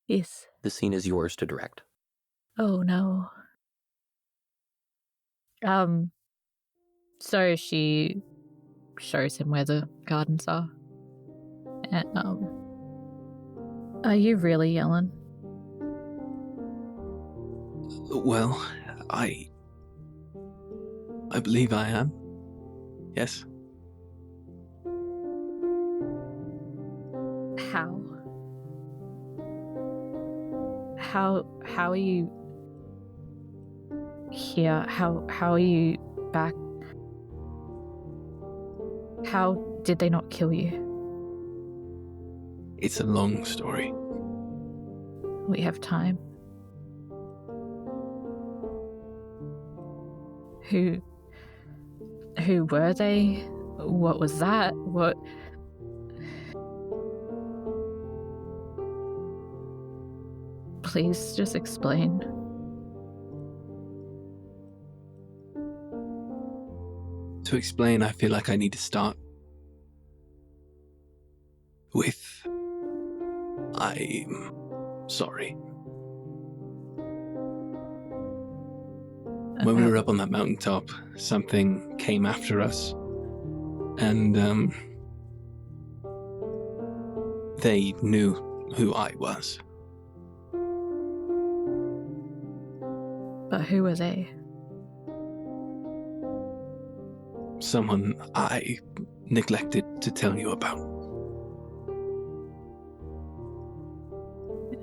S1: Yes.
S3: the scene is yours to direct.
S1: Oh no. So she shows him where the gardens are. And are you really Yellen?
S5: Well, I believe I am. Yes.
S1: How are you here? How are you back? How did they not kill you?
S5: It's a long story.
S1: We have time. Who were they? What was that? What? Please just explain.
S5: To explain, I feel like I need to start with I'm sorry. When we were up on that mountaintop, something came after us, and they knew who I was.
S1: But who were they?
S5: Someone I neglected to tell you about.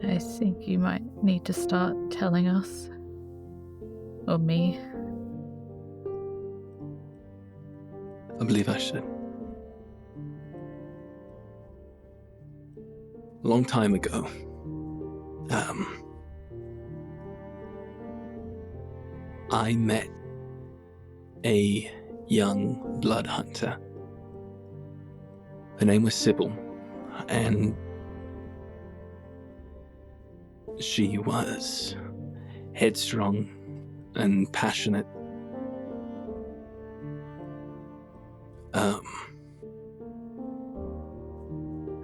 S1: I think you might need to start telling us. Or me.
S5: I believe I should. A long time ago, I met a young blood hunter. Her name was Sybil, and she was headstrong and passionate.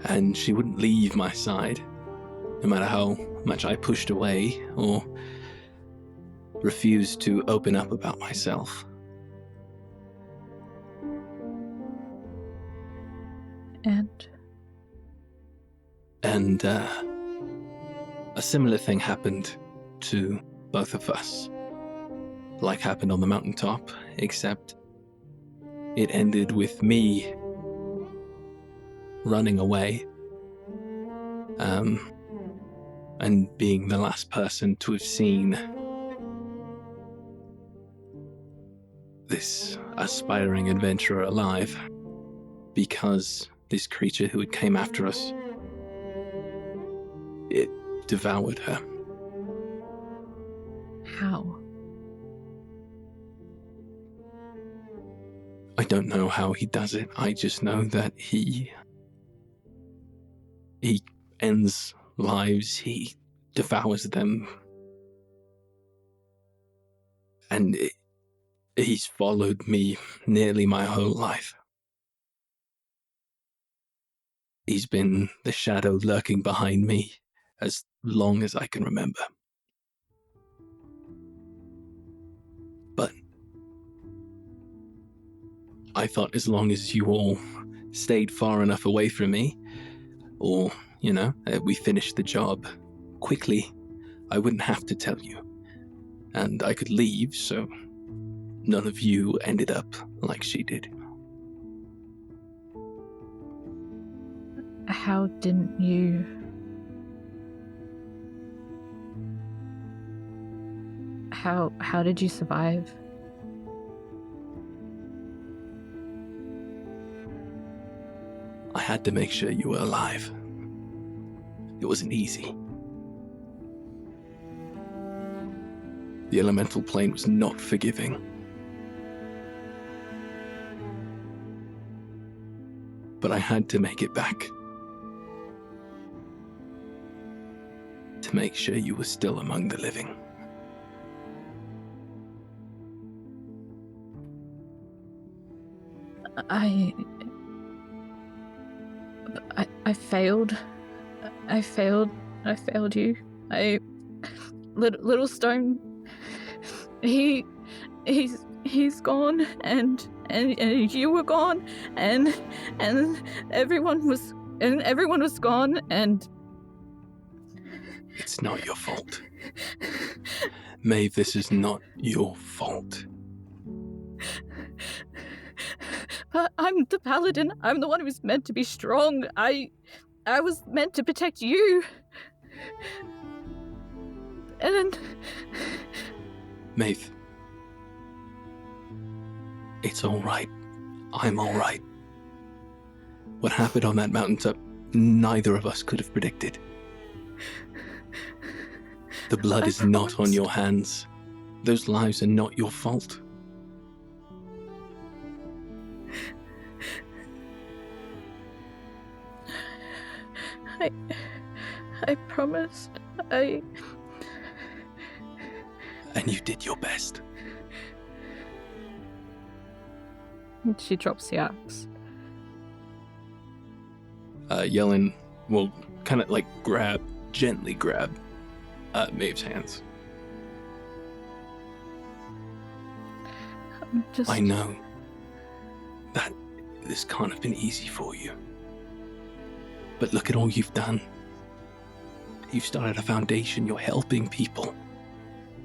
S5: And she wouldn't leave my side, no matter how much I pushed away or refused to open up about myself.
S1: And
S5: And a similar thing happened to both of us. Like happened on the mountaintop, except it ended with me running away, and being the last person to have seen this aspiring adventurer alive, because this creature who had came after us, it devoured her.
S1: How?
S5: I don't know how he does it. I just know that he ends lives, he devours them. And he's followed me nearly my whole life. He's been the shadow lurking behind me as long as I can remember. But I thought as long as you all stayed far enough away from me, or, we finished the job quickly, I wouldn't have to tell you. And I could leave, so none of you ended up like she did.
S1: How didn't you... How did you survive?
S5: I had to make sure you were alive. It wasn't easy. The elemental plane was not forgiving. But I had to make it back. To make sure you were still among the living.
S1: I failed. I failed you. Little Stone, he's gone, and you were gone, and everyone was gone, and
S5: it's not your fault. Maeve, this is not your fault.
S1: But I'm the paladin. I'm the one who's meant to be strong. I was meant to protect you. And then...
S5: Maeve. It's all right. I'm all right. What happened on that mountaintop, neither of us could have predicted. The blood is not on your hands. Those lives are not your fault.
S1: I promised. And
S5: you did your best.
S1: She drops the axe.
S5: Yellen will kind of gently grab Maeve's hands. I know that this can't have been easy for you. But look at all you've done. You've started a foundation, you're helping people.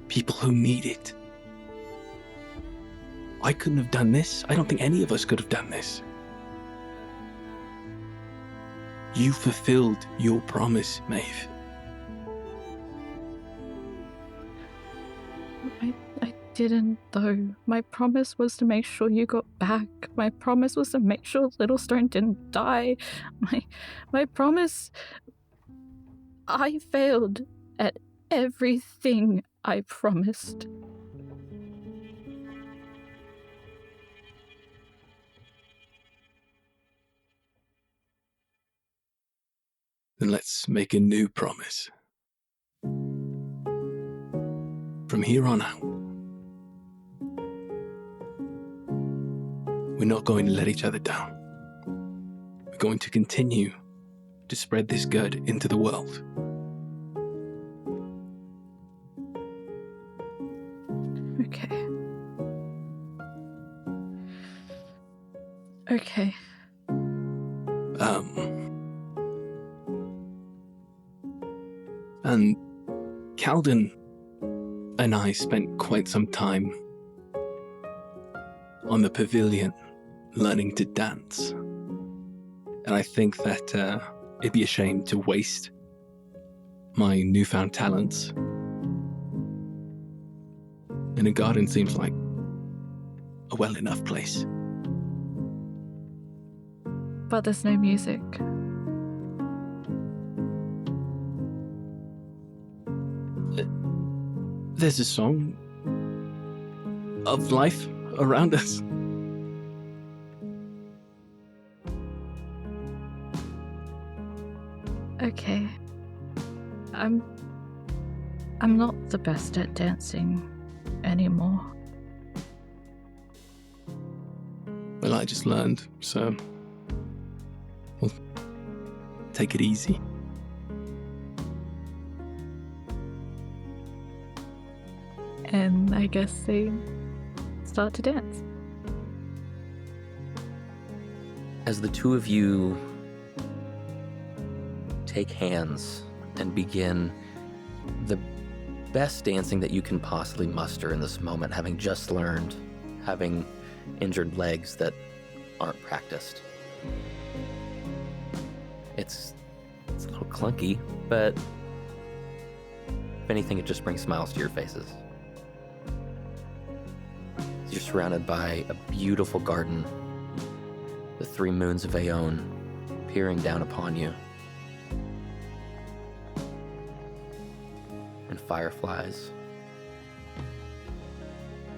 S5: People who need it. I couldn't have done this. I don't think any of us could have done this. You fulfilled your promise, Maeve.
S1: I didn't, though. My promise was to make sure you got back. My promise was to make sure Little Stone didn't die. My promise... I failed at everything I promised.
S5: Then let's make a new promise. From here on out, we're not going to let each other down. We're going to continue to spread this good into the world.
S1: Okay.
S5: And Kaldin and I spent quite some time on the pavilion learning to dance. And I think that it'd be a shame to waste my newfound talents. And a garden seems like a well enough place.
S1: But there's no music.
S5: There's a song of life around us.
S1: Okay. I'm not the best at dancing anymore.
S5: Well, I just learned, so we'll take it easy.
S1: And I guess they start to dance.
S3: As the two of you take hands and begin the best dancing that you can possibly muster in this moment, having just learned, having injured legs that aren't practiced. It's a little clunky, but if anything, it just brings smiles to your faces. You're surrounded by a beautiful garden, the 3 moons of Ae'oene peering down upon you, and fireflies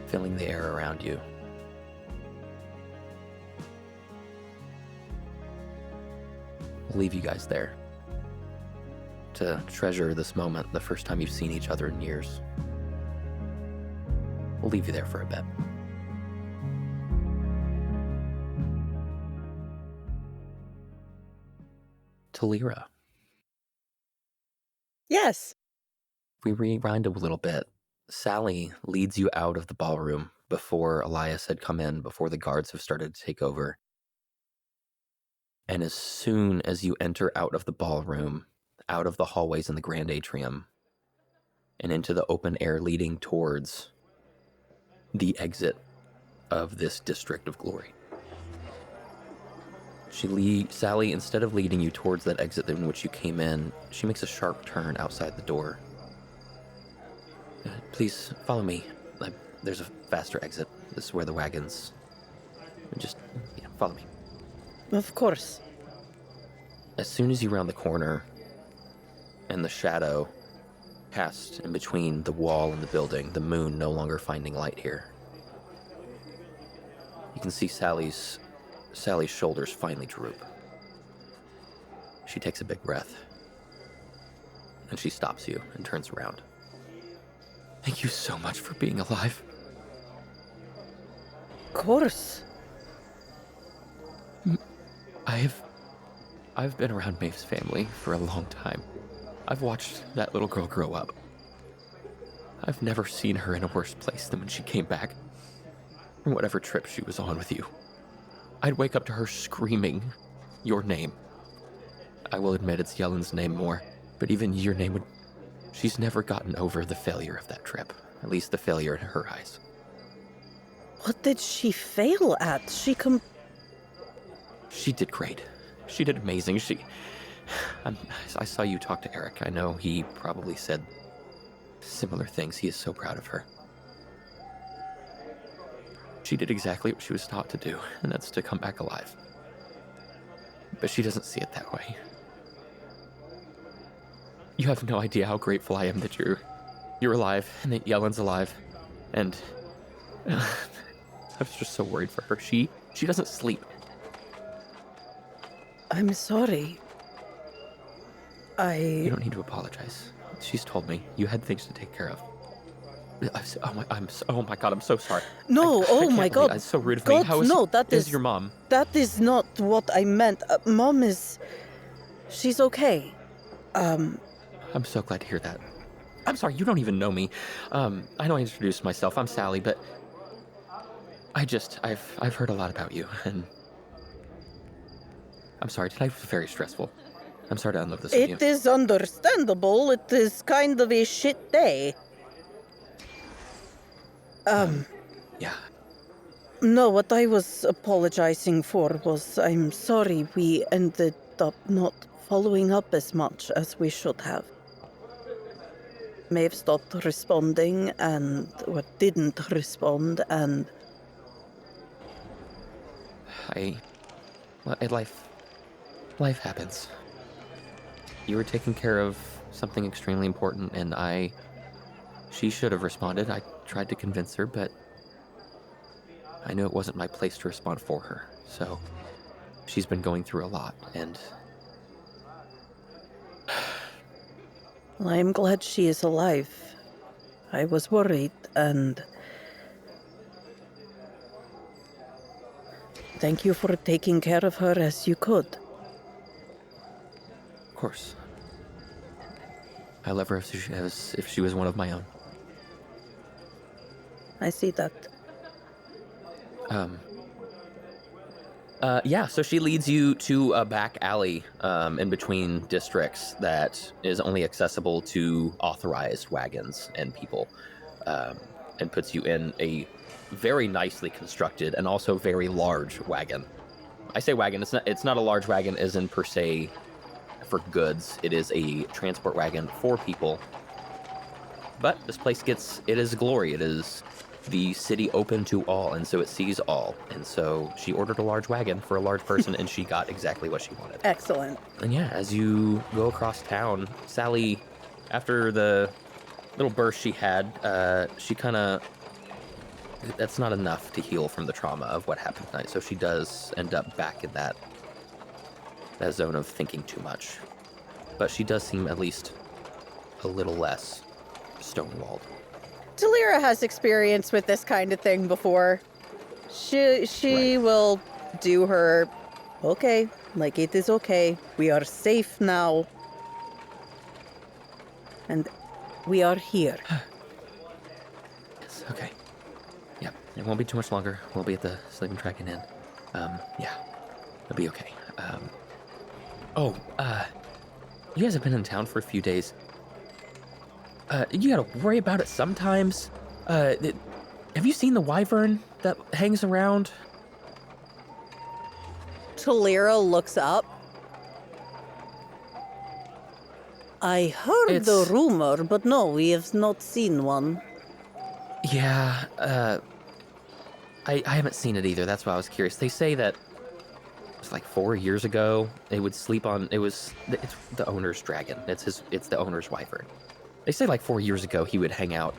S3: filling the air around you. I'll leave you guys there to treasure this moment, the first time you've seen each other in years. We'll leave you there for a bit. Thalira,
S2: Yes.
S3: we rewind a little bit. Sally leads you out of the ballroom before Elias had come in, before the guards have started to take over. And as soon as you enter out of the ballroom, out of the hallways in the grand atrium, and into the open air leading towards the of this district of glory. Sally, instead of leading you towards that exit in which you came in, she makes a sharp turn outside the door. Please follow me. There's a faster exit. This is where the wagons. Just, follow me.
S2: Of course.
S3: As soon as you round the corner, and the shadow cast in between the wall and the building, the moon no longer finding light here, you can see Sally's shoulders finally droop. She takes a big breath, and she stops you and turns around. Thank you so much for being alive.
S2: Of course.
S3: I've been around Maeve's family for a long time. I've watched that little girl grow up. I've never seen her in a worse place than when she came back from whatever trip she was on with you. I'd wake up to her screaming your name. I will admit it's Yellen's name more, but even your name would... She's never gotten over the failure of that trip. At least the failure in her eyes.
S2: What did she fail at?
S3: She did great. She did amazing. I saw you talk to Eric. I know he probably said similar things. He is so proud of her. She did exactly what she was taught to do, and that's to come back alive. But she doesn't see it that way. You have no idea how grateful I am that you're alive, and that Yellen's alive, and I was just so worried for her. She doesn't sleep.
S2: I'm sorry.
S3: You don't need to apologize. She's told me you had things to take care of. Oh my God, I'm so sorry.
S2: No, oh my God.
S3: That's so rude of me. How is your mom?
S2: That is not what I meant. Mom she's okay.
S3: I'm so glad to hear that. I'm sorry, you don't even know me. I know I introduced myself. I'm Sally, but I've heard a lot about you, and I'm sorry, tonight was very stressful. I'm sorry to unload this with you.
S2: It is understandable. It is kind of a shit day.
S3: Yeah.
S2: No, what I was apologizing for was I'm sorry we ended up not following up as much as we should have. Maeve stopped responding or didn't respond, and
S3: Life happens. You were taking care of something extremely important, and she should have responded. I tried to convince her, but I knew it wasn't my place to respond for her. So she's been going through a lot, and
S2: I'm glad she is alive. I was worried, and thank you for taking care of her as you could.
S3: of course, I love her as if she was one of my own.
S2: I see that.
S3: Yeah, so she leads you to a back alley in between districts that is only accessible to authorized wagons and people, and puts you in a very nicely constructed and also very large wagon. I say wagon, it's not a large wagon as in per se for goods. It is a transport wagon for people. But this place it is glory. It is the city open to all, and so it sees all. And so she ordered a large wagon for a large person, and she got exactly what she wanted.
S2: Excellent.
S3: And yeah, as you go across town, Sally, after the little burst she had, that's not enough to heal from the trauma of what happened tonight. So she does end up back in that zone of thinking too much. But she does seem at least a little less stonewalled.
S2: Thalira has experience with this kind of thing before. She
S3: Right.
S2: will do her, okay, like it is okay. We are safe now. And we are here.
S3: Yes, okay. Yep, it won't be too much longer. We'll be at the Sleeping Dragon Inn. Yeah, it'll be okay. You guys have been in town for a few days. You gotta worry about it sometimes. Have you seen the wyvern that hangs around?
S2: Thalira looks up. I heard the
S3: It's-
S2: rumor, but no, we have not seen one.
S3: Yeah, I haven't seen it either. That's why I was curious. They say that it was like 4 years ago. They would sleep on. It's the owner's dragon. It's the owner's wyvern. They say like 4 years ago he would hang out,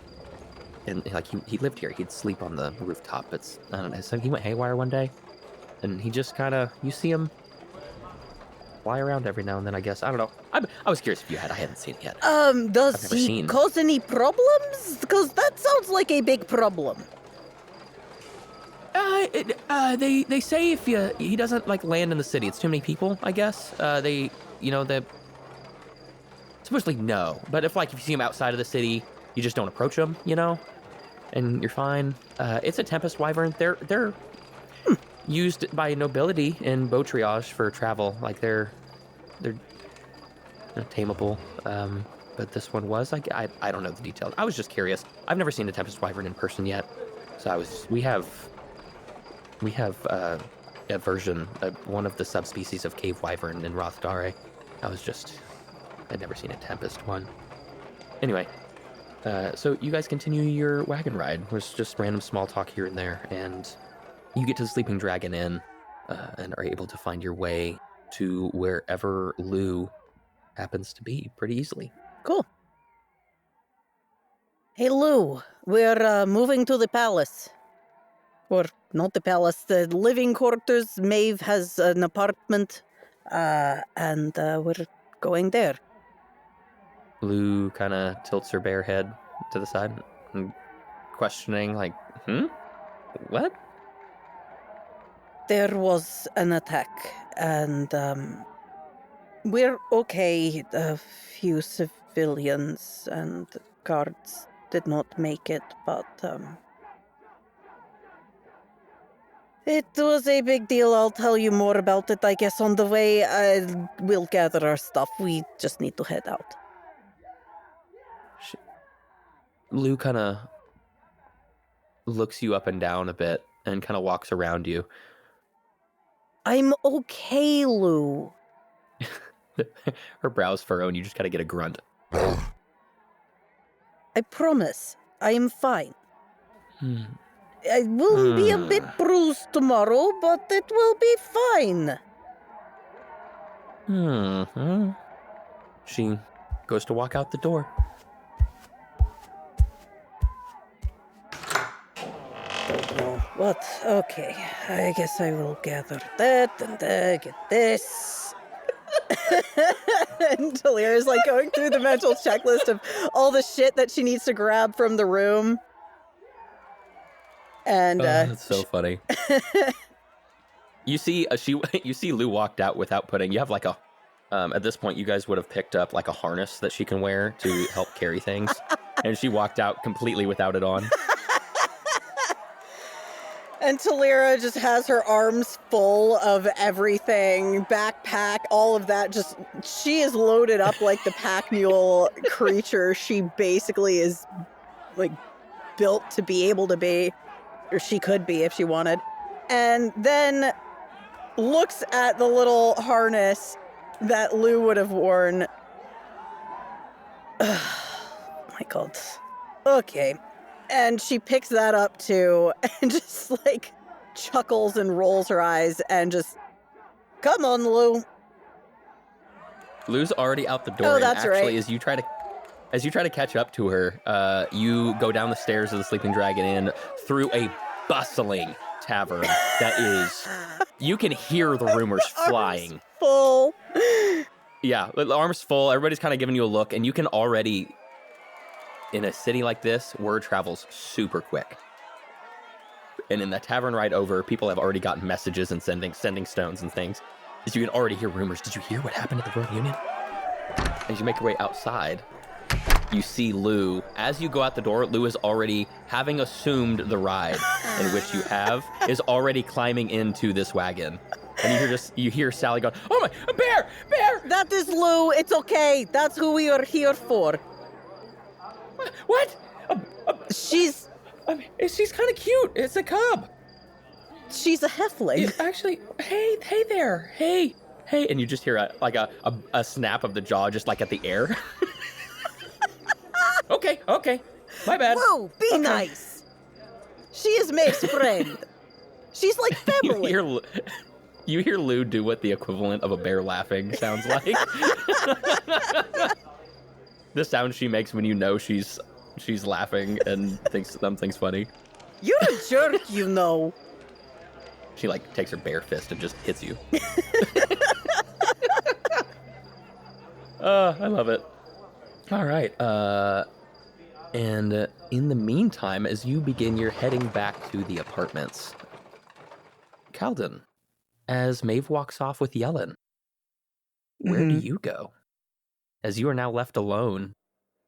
S3: and like he lived here. He'd sleep on the rooftop. But I don't know. So he went haywire one day, and he just kind of you see him fly around every now and then. I guess I don't know. I was curious if you had. I hadn't seen it yet.
S2: Does
S3: I've never
S2: he
S3: seen.
S2: cause any problems? Because that sounds like a big problem.
S3: They say if he doesn't like land in the city, it's too many people. I guess they supposedly no, but if you see him outside of the city, you just don't approach him, and you're fine. It's a Tempest Wyvern. They're used by nobility in bow triage for travel. Like they're tameable. But this one was I don't know the details. I was just curious. I've never seen a Tempest Wyvern in person yet, so we have a version, one of the subspecies of cave wyvern in Rothdare. I'd never seen a Tempest one. Anyway, so you guys continue your wagon ride. There's just random small talk here and there, and you get to the Sleeping Dragon Inn and are able to find your way to wherever Lou happens to be pretty easily.
S2: Cool. Hey, Lou, we're moving to the palace. Or not the palace, the living quarters. Maeve has an apartment, and we're going there.
S3: Lou kind of tilts her bare head to the side and questioning, what?
S2: There was an attack, and we're okay. A few civilians and guards did not make it, but It was a big deal. I'll tell you more about it, I guess, on the way. We'll gather our stuff. We just need to head out.
S3: Lou kind of looks you up and down a bit and kind of walks around you.
S2: I'm okay, Lou.
S3: Her brows furrow and you just gotta get a grunt.
S2: I promise. I am fine. I will be a bit bruised tomorrow, but it will be fine.
S3: She goes to walk out the door.
S2: Don't know what. Okay, I guess I will gather that and get this. And Thalira's like going through the mental checklist of all the shit that she needs to grab from the room. And
S3: that's so funny. You see Lou walked out without putting. You have like a at this point you guys would have picked up like a harness that she can wear to help carry things, and she walked out completely without it on.
S2: And Thalira just has her arms full of everything, backpack, all of that. Just, she is loaded up like the pack mule creature she basically is like built to be able to be, or she could be if she wanted. And then looks at the little harness that Lou would have worn. My God. Okay. And she picks that up too and just like chuckles and rolls her eyes and just, come on, Lou.
S3: Lou's already out the door.
S2: Oh, that's
S3: and actually,
S2: right.
S3: as you try to catch up to her, you go down the stairs of the Sleeping Dragon Inn through a bustling tavern that is, you can hear the rumors flying.
S2: Full.
S3: Yeah, the arm's full. Everybody's kind of giving you a look, and you can already, in a city like this, word travels super quick. And in the tavern right over, people have already gotten messages and sending stones and things. So you can already hear rumors. Did you hear what happened at the Royal Union? As you make your way outside, you see Lou. As you go out the door, Lou is already, having assumed the ride in which you have, is already climbing into this wagon. And you hear Sally going, "Oh my, a bear! Bear!"
S2: That is Lou. It's okay. That's who we are here for.
S3: What?
S2: She's
S3: She's kind of cute. It's a cub.
S2: She's a hefling.
S3: Actually, hey there. Hey. And you just hear a snap of the jaw just like at the air. Okay. My bad.
S2: Lou, be nice. She is Maeve's friend. She's like family.
S3: You hear Lou do what the equivalent of a bear laughing sounds like. The sound she makes when you know she's laughing and thinks something's funny.
S2: You're a jerk, you know.
S3: She takes her bare fist and just hits you. I love it. All right. And in the meantime, as you begin your heading back to the apartments, Kaldin, as Maeve walks off with Jellen, where do you go? As you are now left alone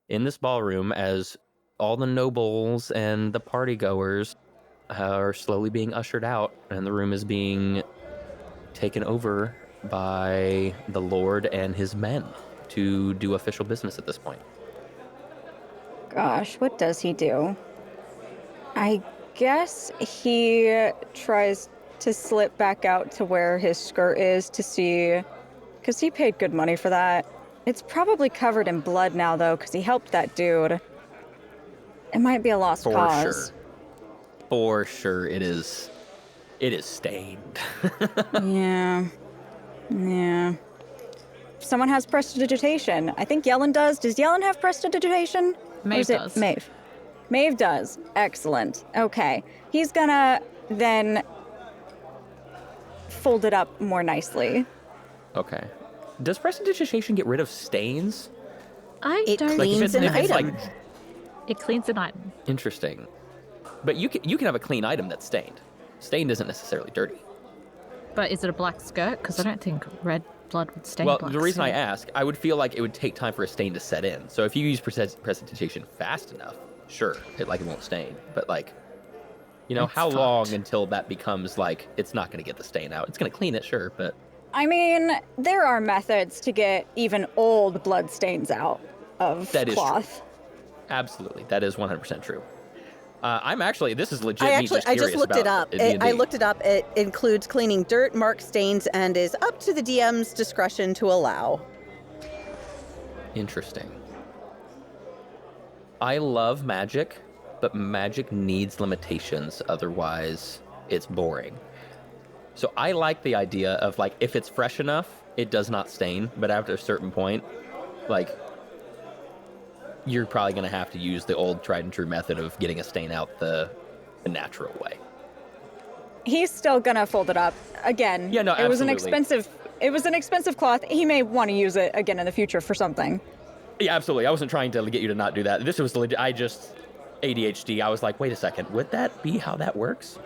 S3: in this ballroom, as all the nobles and the partygoers are slowly being ushered out, and the room is being taken over by the Lord and his men to do official business at this point.
S4: Gosh, what does he do? I guess he tries to slip back out to where his skirt is to see, because he paid good money for that. It's probably covered in blood now, though, because he helped that dude. It might be a lost cause.
S3: For sure, it is stained.
S4: Yeah. Someone has prestidigitation. I think Jellen does. Does Jellen have prestidigitation?
S1: Maeve does.
S4: Maeve does. Excellent. Okay. He's gonna then fold it up more nicely.
S3: Okay. Does prestidigitation get rid of stains?
S2: It
S1: don't
S2: cleans an item.
S1: It cleans an item.
S3: Interesting. But you can have a clean item that's stained. Stained isn't necessarily dirty.
S1: But is it a black skirt? Because I don't think red blood would stain
S3: Well,
S1: black
S3: the reason I
S1: skirt.
S3: ask, I would feel like it would take time for a stain to set in. So if you use prestidigitation fast enough, sure, it won't stain. But You know,
S1: It's
S3: how long
S1: fucked.
S3: until that becomes like, it's not going to get the stain out? It's going to clean it, sure, but...
S4: I mean, there are methods to get even old blood stains out of
S3: That is
S4: cloth.
S3: true. Absolutely. That is 100% true. I'm actually, this is legit.
S2: I
S3: me just
S2: just
S3: curious
S2: looked it
S3: about
S2: up.
S3: D&D.
S2: I looked it up. It includes cleaning dirt, mark stains, and is up to the DM's discretion to allow.
S3: Interesting. I love magic, but magic needs limitations. Otherwise, it's boring. So I like the idea of, like, if it's fresh enough, it does not stain. But after a certain point, like, you're probably going to have to use the old tried and true method of getting a stain out the natural way.
S4: He's still gonna fold it up again.
S3: Yeah, no,
S4: it was an
S3: absolutely.
S4: expensive cloth. He may want to use it again in the future for something.
S3: Yeah, absolutely. I wasn't trying to get you to not do that. This was legit. I just ADHD. I was like, wait a second. Would that be how that works?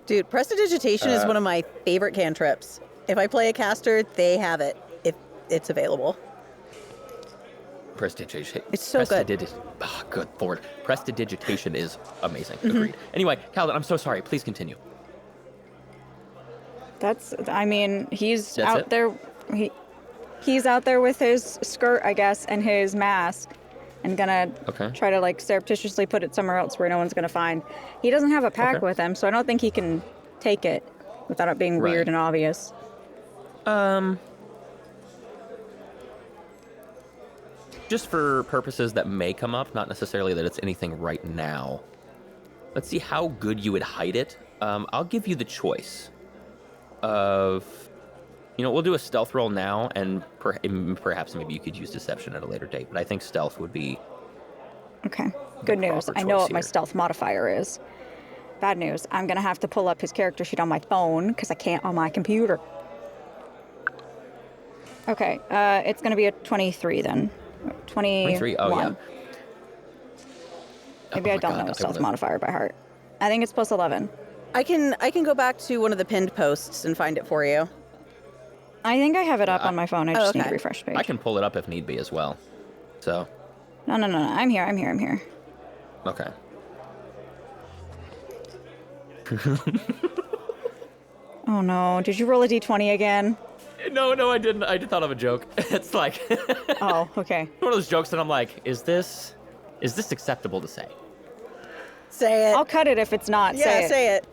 S2: Dude, prestidigitation is one of my favorite cantrips. If I play a caster, they have it if it's available.
S3: Prestidigitation.
S2: It's so good.
S3: Oh, good Lord. Prestidigitation is amazing. Agreed. Anyway, Kaldin, I'm so sorry. Please continue.
S4: I mean, he's
S3: That's
S4: out
S3: it?
S4: there. He's out there with his skirt, I guess, and his mask, and gonna try to like surreptitiously put it somewhere else where no one's gonna find. He doesn't have a pack with him, so I don't think he can take it without it being weird and obvious.
S3: Just for purposes that may come up, not necessarily that it's anything right now. Let's see how good you would hide it. I'll give you the choice of, we'll do a stealth roll now, and perhaps maybe you could use deception at a later date, but I think stealth would be...
S4: Okay, good news. I know what my stealth modifier is. Bad news. I'm gonna have to pull up his character sheet on my phone, because I can't on my computer. Okay, it's gonna be a 23 then.
S3: 23, oh yeah.
S4: Maybe I don't know a stealth modifier by heart. I think it's plus 11.
S2: I can go back to one of the pinned posts and find it for you.
S4: I think I have it up on my phone. I just need to refresh the page.
S3: I can pull it up if need be as well. So.
S4: No. I'm here.
S3: Okay.
S4: Oh no, did you roll a d20 again?
S3: No, I didn't. I just thought of a joke. It's like...
S4: Oh, okay.
S3: One of those jokes that I'm like, is this acceptable to say?
S2: Say it.
S4: I'll cut it if it's not.
S2: Yeah, say it.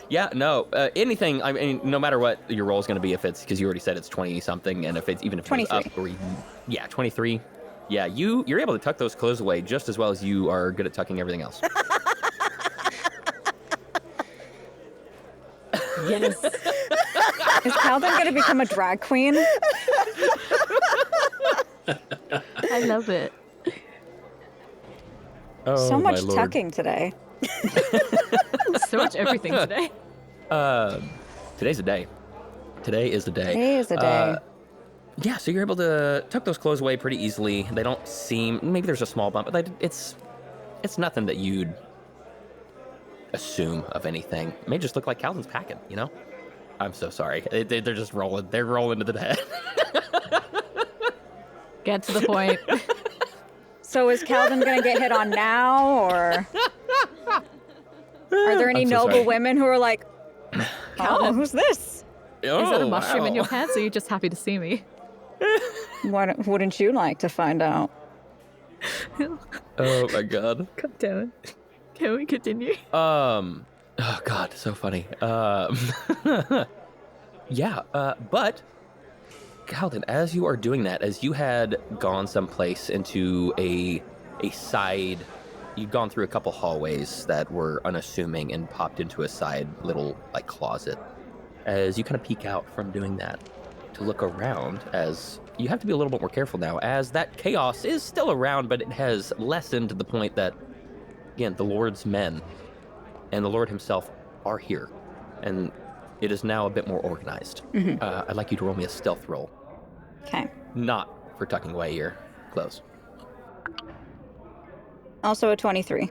S3: Yeah, no. Anything, I mean, no matter what your roll is going to be, if it's, because you already said it's 20 something, and if it's even if it's up or even, 23. Yeah, you're able to tuck those clothes away just as well as you are good at tucking everything else.
S4: Yes. Is Kaldin going to become a drag queen?
S1: I love it.
S3: Oh,
S4: so much tucking today.
S1: So much everything today.
S3: Today's the day. Today is the day.
S4: Today is the day.
S3: Yeah, so you're able to tuck those clothes away pretty easily. They don't seem, maybe there's a small bump, but it's nothing that you'd assume of anything. It may just look like Kaldin's packing, I'm so sorry. They're just rolling. They're rolling to the head.
S1: Get to the point.
S4: So is Kaldin going to get hit on now, or are there any noble women who are like, oh, who's this?
S3: Oh,
S1: is that a mushroom in
S3: wow.
S1: your pants, or are you just happy to see me?
S4: Wouldn't you like to find out?
S3: Oh my god.
S1: God damn it. Can we continue?
S3: Oh god, so funny. Yeah, but Kaldin, as you are doing that, as you had gone someplace into a side, you'd gone through a couple hallways that were unassuming and popped into a side little like closet. As you kind of peek out from doing that to look around, as you have to be a little bit more careful now, as that chaos is still around, but it has lessened to the point that, again, the Lord's men and the Lord himself are here, and it is now a bit more organized.
S4: Mm-hmm.
S3: I'd like you to roll me a stealth roll.
S4: Okay.
S3: Not for tucking away your clothes.
S4: Also a 23.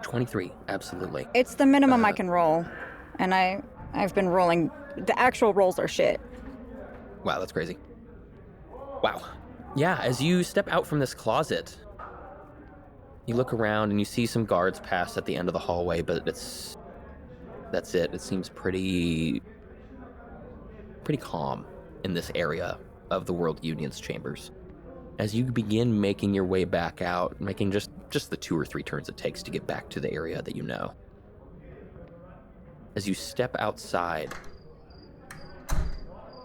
S3: 23, absolutely.
S4: It's the minimum I can roll, and I've been rolling. The actual rolls are shit.
S3: Wow, that's crazy. Wow. Yeah, as you step out from this closet, You look around and you see some guards pass at the end of the hallway, but that's it. It seems pretty calm in this area of the World Union's chambers. As you begin making your way back out, making just the 2 or 3 turns it takes to get back to the area that you know. As you step outside,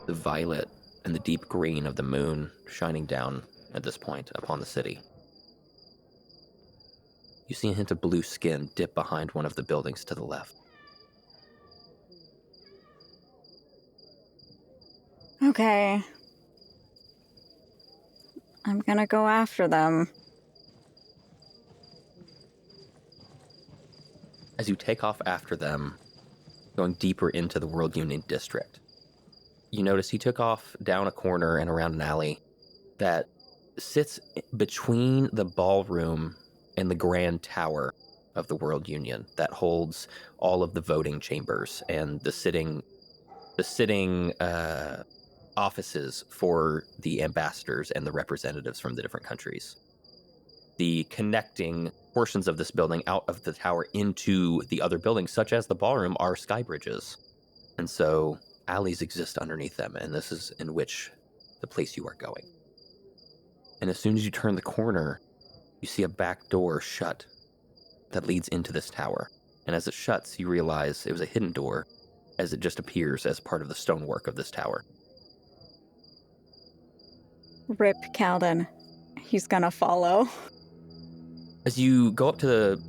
S3: the violet and the deep green of the moon shining down at this point upon the city. You see a hint of blue skin dip behind one of the buildings to the left.
S4: Okay. I'm gonna go after them.
S3: As you take off after them, going deeper into the World Union district, you notice he took off down a corner and around an alley that sits between the ballroom and the grand tower of the World Union that holds all of the voting chambers and the sitting offices for the ambassadors and the representatives from the different countries. The connecting portions of this building out of the tower into the other buildings, such as the ballroom, are sky bridges. And so alleys exist underneath them, and this is in which the place you are going. And as soon as you turn the corner, you see a back door shut that leads into this tower. And as it shuts, you realize it was a hidden door, as it just appears as part of the stonework of this tower.
S4: Rip Kaldin. He's gonna follow.
S3: As you go up to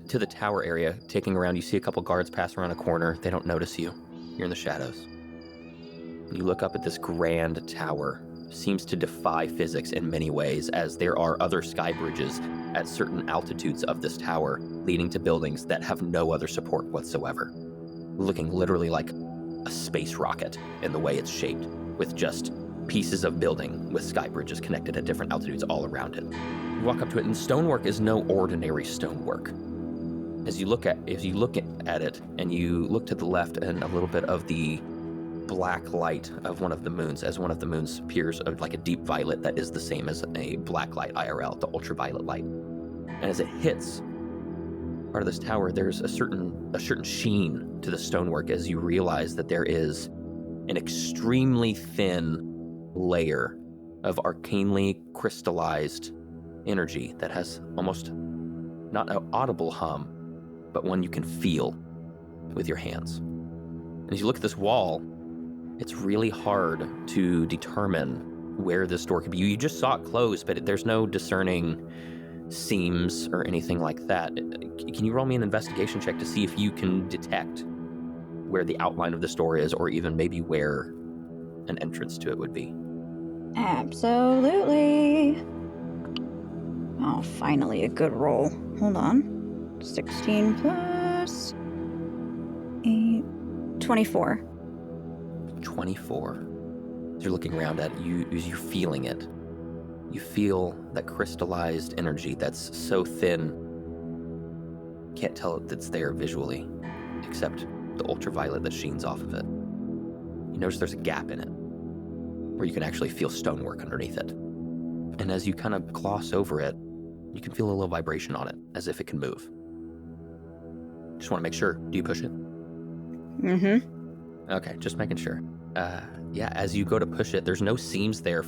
S3: the tower area, taking around, you see a couple guards pass around a corner. They don't notice you. You're in the shadows. You look up at this grand tower. Seems to defy physics in many ways, as there are other sky bridges at certain altitudes of this tower, leading to buildings that have no other support whatsoever. Looking literally like a space rocket in the way it's shaped, with just pieces of building with sky bridges connected at different altitudes all around it. You walk up to it, and stonework is no ordinary stonework. As you look at it, and you look to the left, and a little bit of the black light of one of the moons, as one of the moons appears like a deep violet that is the same as a black light IRL, the ultraviolet light. And as it hits part of this tower, there's a certain sheen to the stonework, as you realize that there is an extremely thin layer of arcanely crystallized energy that has almost not an audible hum, but one you can feel with your hands. And as you look at this wall, it's really hard to determine where this door could be. You just saw it close, but there's no discerning seams or anything like that. Can you roll me an investigation check to see if you can detect where the outline of this door is, or even maybe where an entrance to it would be?
S4: Absolutely. Oh, finally a good roll. Hold on. 16 plus 8. 24.
S3: 24. As you're looking around at it, as you're feeling it, you feel that crystallized energy that's so thin, can't tell that's there visually, except the ultraviolet that sheens off of it. You notice there's a gap in it, where you can actually feel stonework underneath it. And as you kind of gloss over it, you can feel a little vibration on it, as if it can move. Just want to make sure. Do you push it?
S4: Mm-hmm.
S3: Okay, just making sure. Yeah, as you go to push it, there's no seams there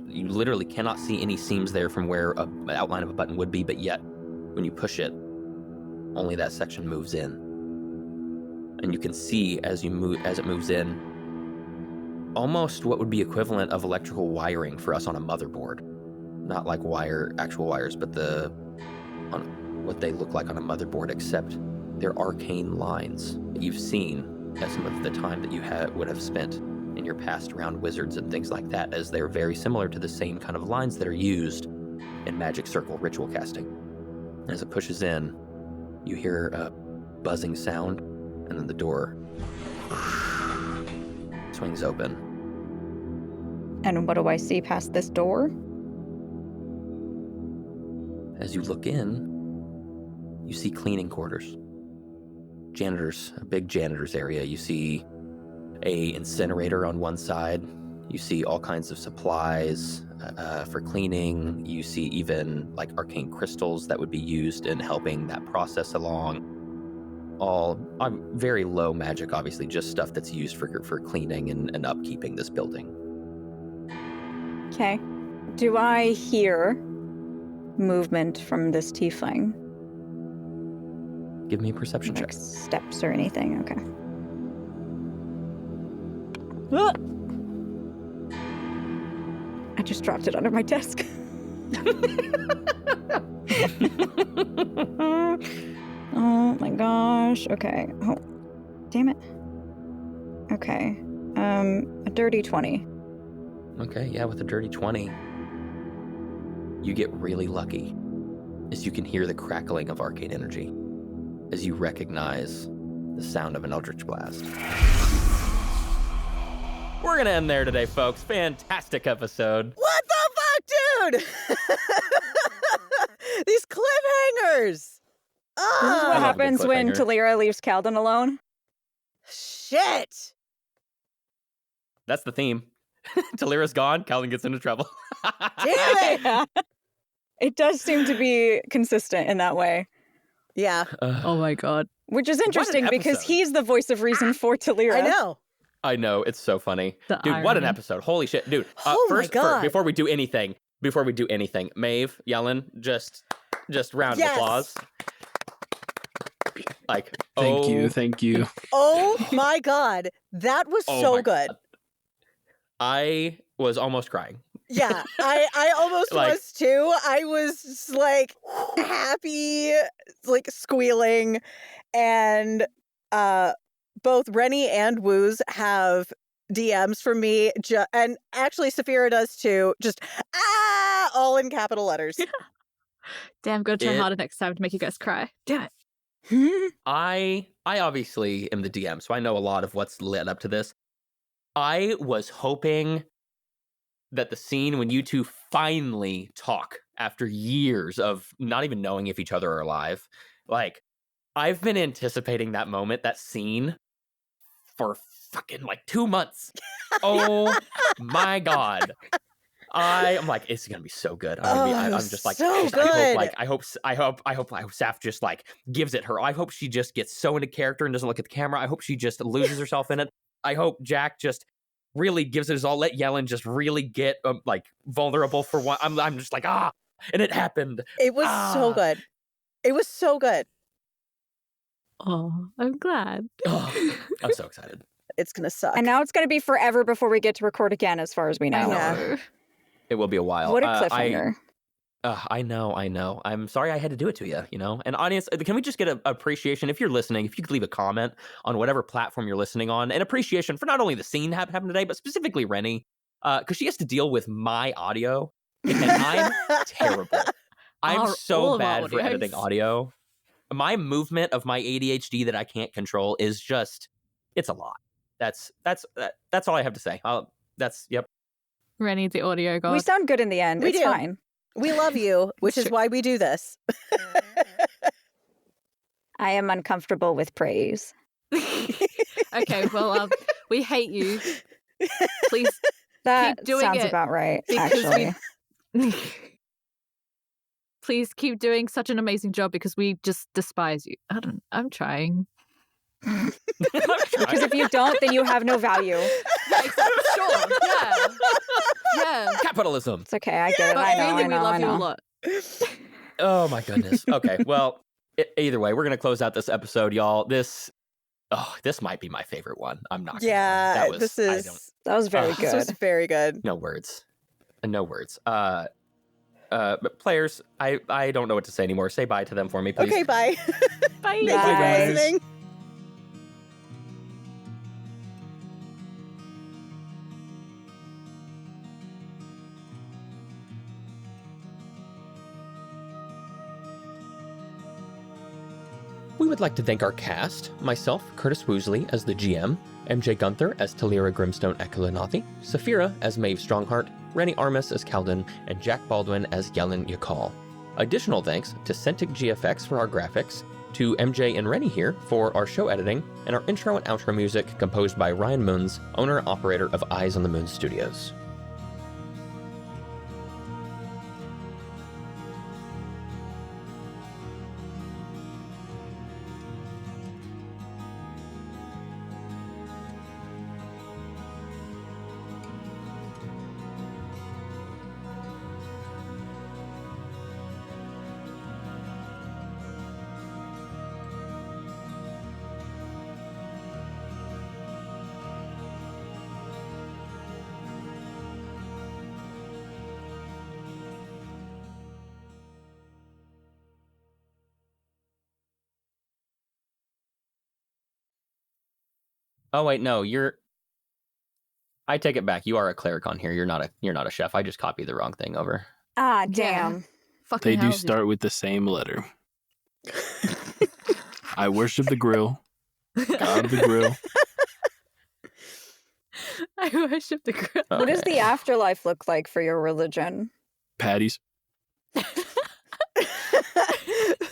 S3: you literally cannot see any seams there from where an outline of a button would be, but yet, when you push it, only that section moves in. And you can see as it moves in, almost what would be equivalent of electrical wiring for us on a motherboard. Not like actual wires, but on what they look like on a motherboard, except they're arcane lines that you've seen as some of the time that you would have spent in your past around wizards and things like that, as they're very similar to the same kind of lines that are used in magic circle ritual casting. And as it pushes in, you hear a buzzing sound, and then the door swings open.
S4: And what do I see past this door?
S3: As you look in, you see cleaning quarters. A big janitor's area. You see a incinerator on one side. You see all kinds of supplies, for cleaning. You see even like arcane crystals that would be used in helping that process along. All very low magic, obviously, just stuff that's used for cleaning and upkeeping this building.
S4: Okay. Do I hear movement from this tiefling?
S3: Give me a perception
S4: Like
S3: check.
S4: steps or anything? Okay. I just dropped it under my desk. Oh my gosh. Okay. Oh, damn it. Okay. A dirty 20.
S3: Okay, yeah, with a dirty 20, you get really lucky as you can hear the crackling of arcane energy as you recognize the sound of an eldritch blast. We're gonna end there today, folks. Fantastic episode.
S2: What the fuck, dude? These cliffhangers.
S4: This is
S2: Ah,
S4: what
S3: love a good
S4: happens when
S3: cliffhanger.
S4: Thalira leaves Kaldin alone.
S2: shit.
S3: That's the theme. Talira's gone, Kaldin gets into trouble.
S2: Damn it.
S4: Yeah. It does seem to be consistent in that way,
S2: Yeah,
S1: Oh my god.
S4: which is interesting because
S3: episode.
S4: he's the voice of reason for Thalira.
S2: I know.
S3: I know, it's so funny.
S1: The
S3: Dude, what an
S1: irony.
S3: episode. Holy shit. Dude,
S2: Oh my
S3: first,
S2: God.
S3: before we do anything, Maeve, Jellen, just round
S2: Yes.
S3: of applause. Like,
S5: Thank you.
S2: Oh my god, that was
S3: Oh
S2: so
S3: my
S2: good.
S3: God. I was almost crying.
S2: Yeah, I almost
S3: Like-
S2: was too. I was just, like happy, like squealing, and both Rennie and Woos have DMs from me, and actually Sapheara does too. Just all in capital letters.
S1: Damn, gotta try
S3: It-
S1: harder next time to make you guys cry. Damn it.
S3: I obviously am the DM, so I know a lot of what's led up to this. I was hoping that the scene when you two finally talk after years of not even knowing if each other are alive, like, I've been anticipating that moment, that scene, for fucking like 2 months. Oh my god. I'm like, it's gonna be so good. I'm just like,
S2: so
S3: I hope Saf just like gives it her. I hope she just gets so into character and doesn't look at the camera. I hope she just loses herself in it. I hope Jack just really gives it his all. Let Jellen just really get like vulnerable for one. I'm just like, and it happened.
S2: It was so good. It was so good.
S1: Oh, I'm glad.
S3: Oh, I'm so excited.
S2: It's gonna suck.
S4: And now it's going to be forever before we get to record again, as far as we
S2: I
S4: know.
S2: know.
S3: It will be a while.
S4: What a cliffhanger.
S3: I know. I'm sorry I had to do it to you, And audience, can we just get an appreciation? If you're listening, if you could leave a comment on whatever platform you're listening on, an appreciation for not only the scene happened today, but specifically Rennie, because she has to deal with my audio, and I'm terrible. I'm
S1: All
S3: so
S1: of our
S3: bad for editing
S1: audios.
S3: audio. My movement of my ADHD that I can't control is just, it's a lot. That's all I have to say. Yep.
S1: Rennie, the audio god.
S4: We sound good in the end.
S2: We
S4: It's
S2: do.
S4: fine.
S2: We love you, which is
S1: Sure.
S2: why we do this.
S4: I am uncomfortable with praise.
S1: Okay, well, we hate you. Please,
S4: That
S1: doing
S4: sounds
S1: it
S4: about right,
S1: because
S4: actually.
S1: please keep doing such an amazing job because we just despise you. I'm trying.
S4: Because if you don't, then you have no value.
S1: Sure. Yeah. Yeah.
S3: Capitalism.
S4: It's okay. I get it.
S1: But
S4: I know.
S1: really,
S4: I
S1: we
S4: know.
S1: love
S4: I
S1: you a
S4: know.
S1: lot.
S3: Oh my goodness. Okay, well, either way, we're gonna close out this episode, y'all. This might be my favorite one. I'm not. Gonna lie.
S2: Yeah,
S3: That was,
S2: this
S3: I
S2: is
S3: don't-
S4: That was very
S2: this was
S4: good.
S2: very good.
S3: no words. No words. But players, I don't know what to say anymore. Say bye to them for me, please.
S2: Okay, bye.
S1: Bye.
S2: Thank you
S4: Bye.
S2: for listening.
S3: We would like to thank our cast, myself, Curtis Woosley, as the GM, MJ Guenther as Thalira Grimstone Eku'Lanathi, Sapheara as Maeve Strongheart, Rennie Armas as Kaldin, and Jack Baldwin as Jellen Ykalle. Additional thanks to Centric GFX for our graphics, to MJ and Rennie here for our show editing, and our intro and outro music composed by Ryan Moons, owner and operator of Eyes on the Moon Studios. Oh wait, no, I take it back. You are a cleric on here. You're not a chef. I just copied the wrong thing over.
S4: Ah, damn.
S1: Fucking
S5: They do
S1: hell,
S5: start with the same letter. I worship the grill. God of the grill.
S1: I worship the grill.
S4: What does the
S3: Okay.
S4: afterlife look like for your religion?
S5: Patties.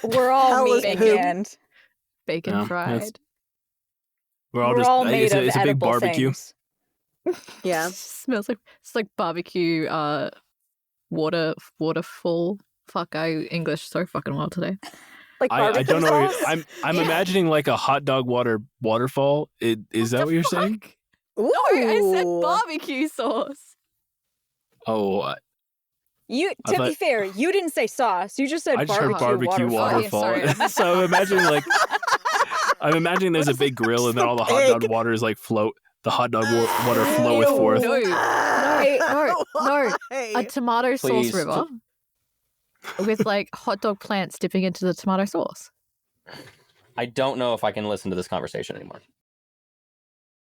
S4: We're all
S2: Hell is
S4: meat
S2: poop.
S4: and
S1: Bacon
S5: Yeah,
S1: fried.
S5: We're all
S4: we're
S5: just
S4: all made of
S5: it's a big
S4: edible
S5: barbecue.
S4: things.
S2: Yeah.
S1: Smells like it's like barbecue. Waterfall. Fuck, I English so fucking well today.
S4: Like
S5: I
S4: barbecue
S5: don't know.
S4: sauce?
S5: I'm
S1: Yeah.
S5: imagining like a hot dog waterfall. Is that
S1: the
S5: what you're saying?
S1: fuck?
S2: Ooh.
S1: No, I said barbecue sauce.
S5: Oh,
S4: You,
S5: I
S4: to be
S5: thought-
S4: fair, you didn't say sauce. You just said
S5: I just heard
S4: barbecue
S5: barbecue
S4: waterfall.
S1: Oh, yeah,
S5: waterfall.
S1: sorry.
S5: So I'm imagining like I'm imagining there's a big grill and then all the hot dog waters like float. The hot dog water floweth
S2: Ew.
S5: forth.
S1: No, no, no.
S2: Why?
S1: A tomato sauce
S3: Please,
S1: river with like hot dog plants dipping into the tomato sauce.
S3: I don't know if I can listen to this conversation anymore.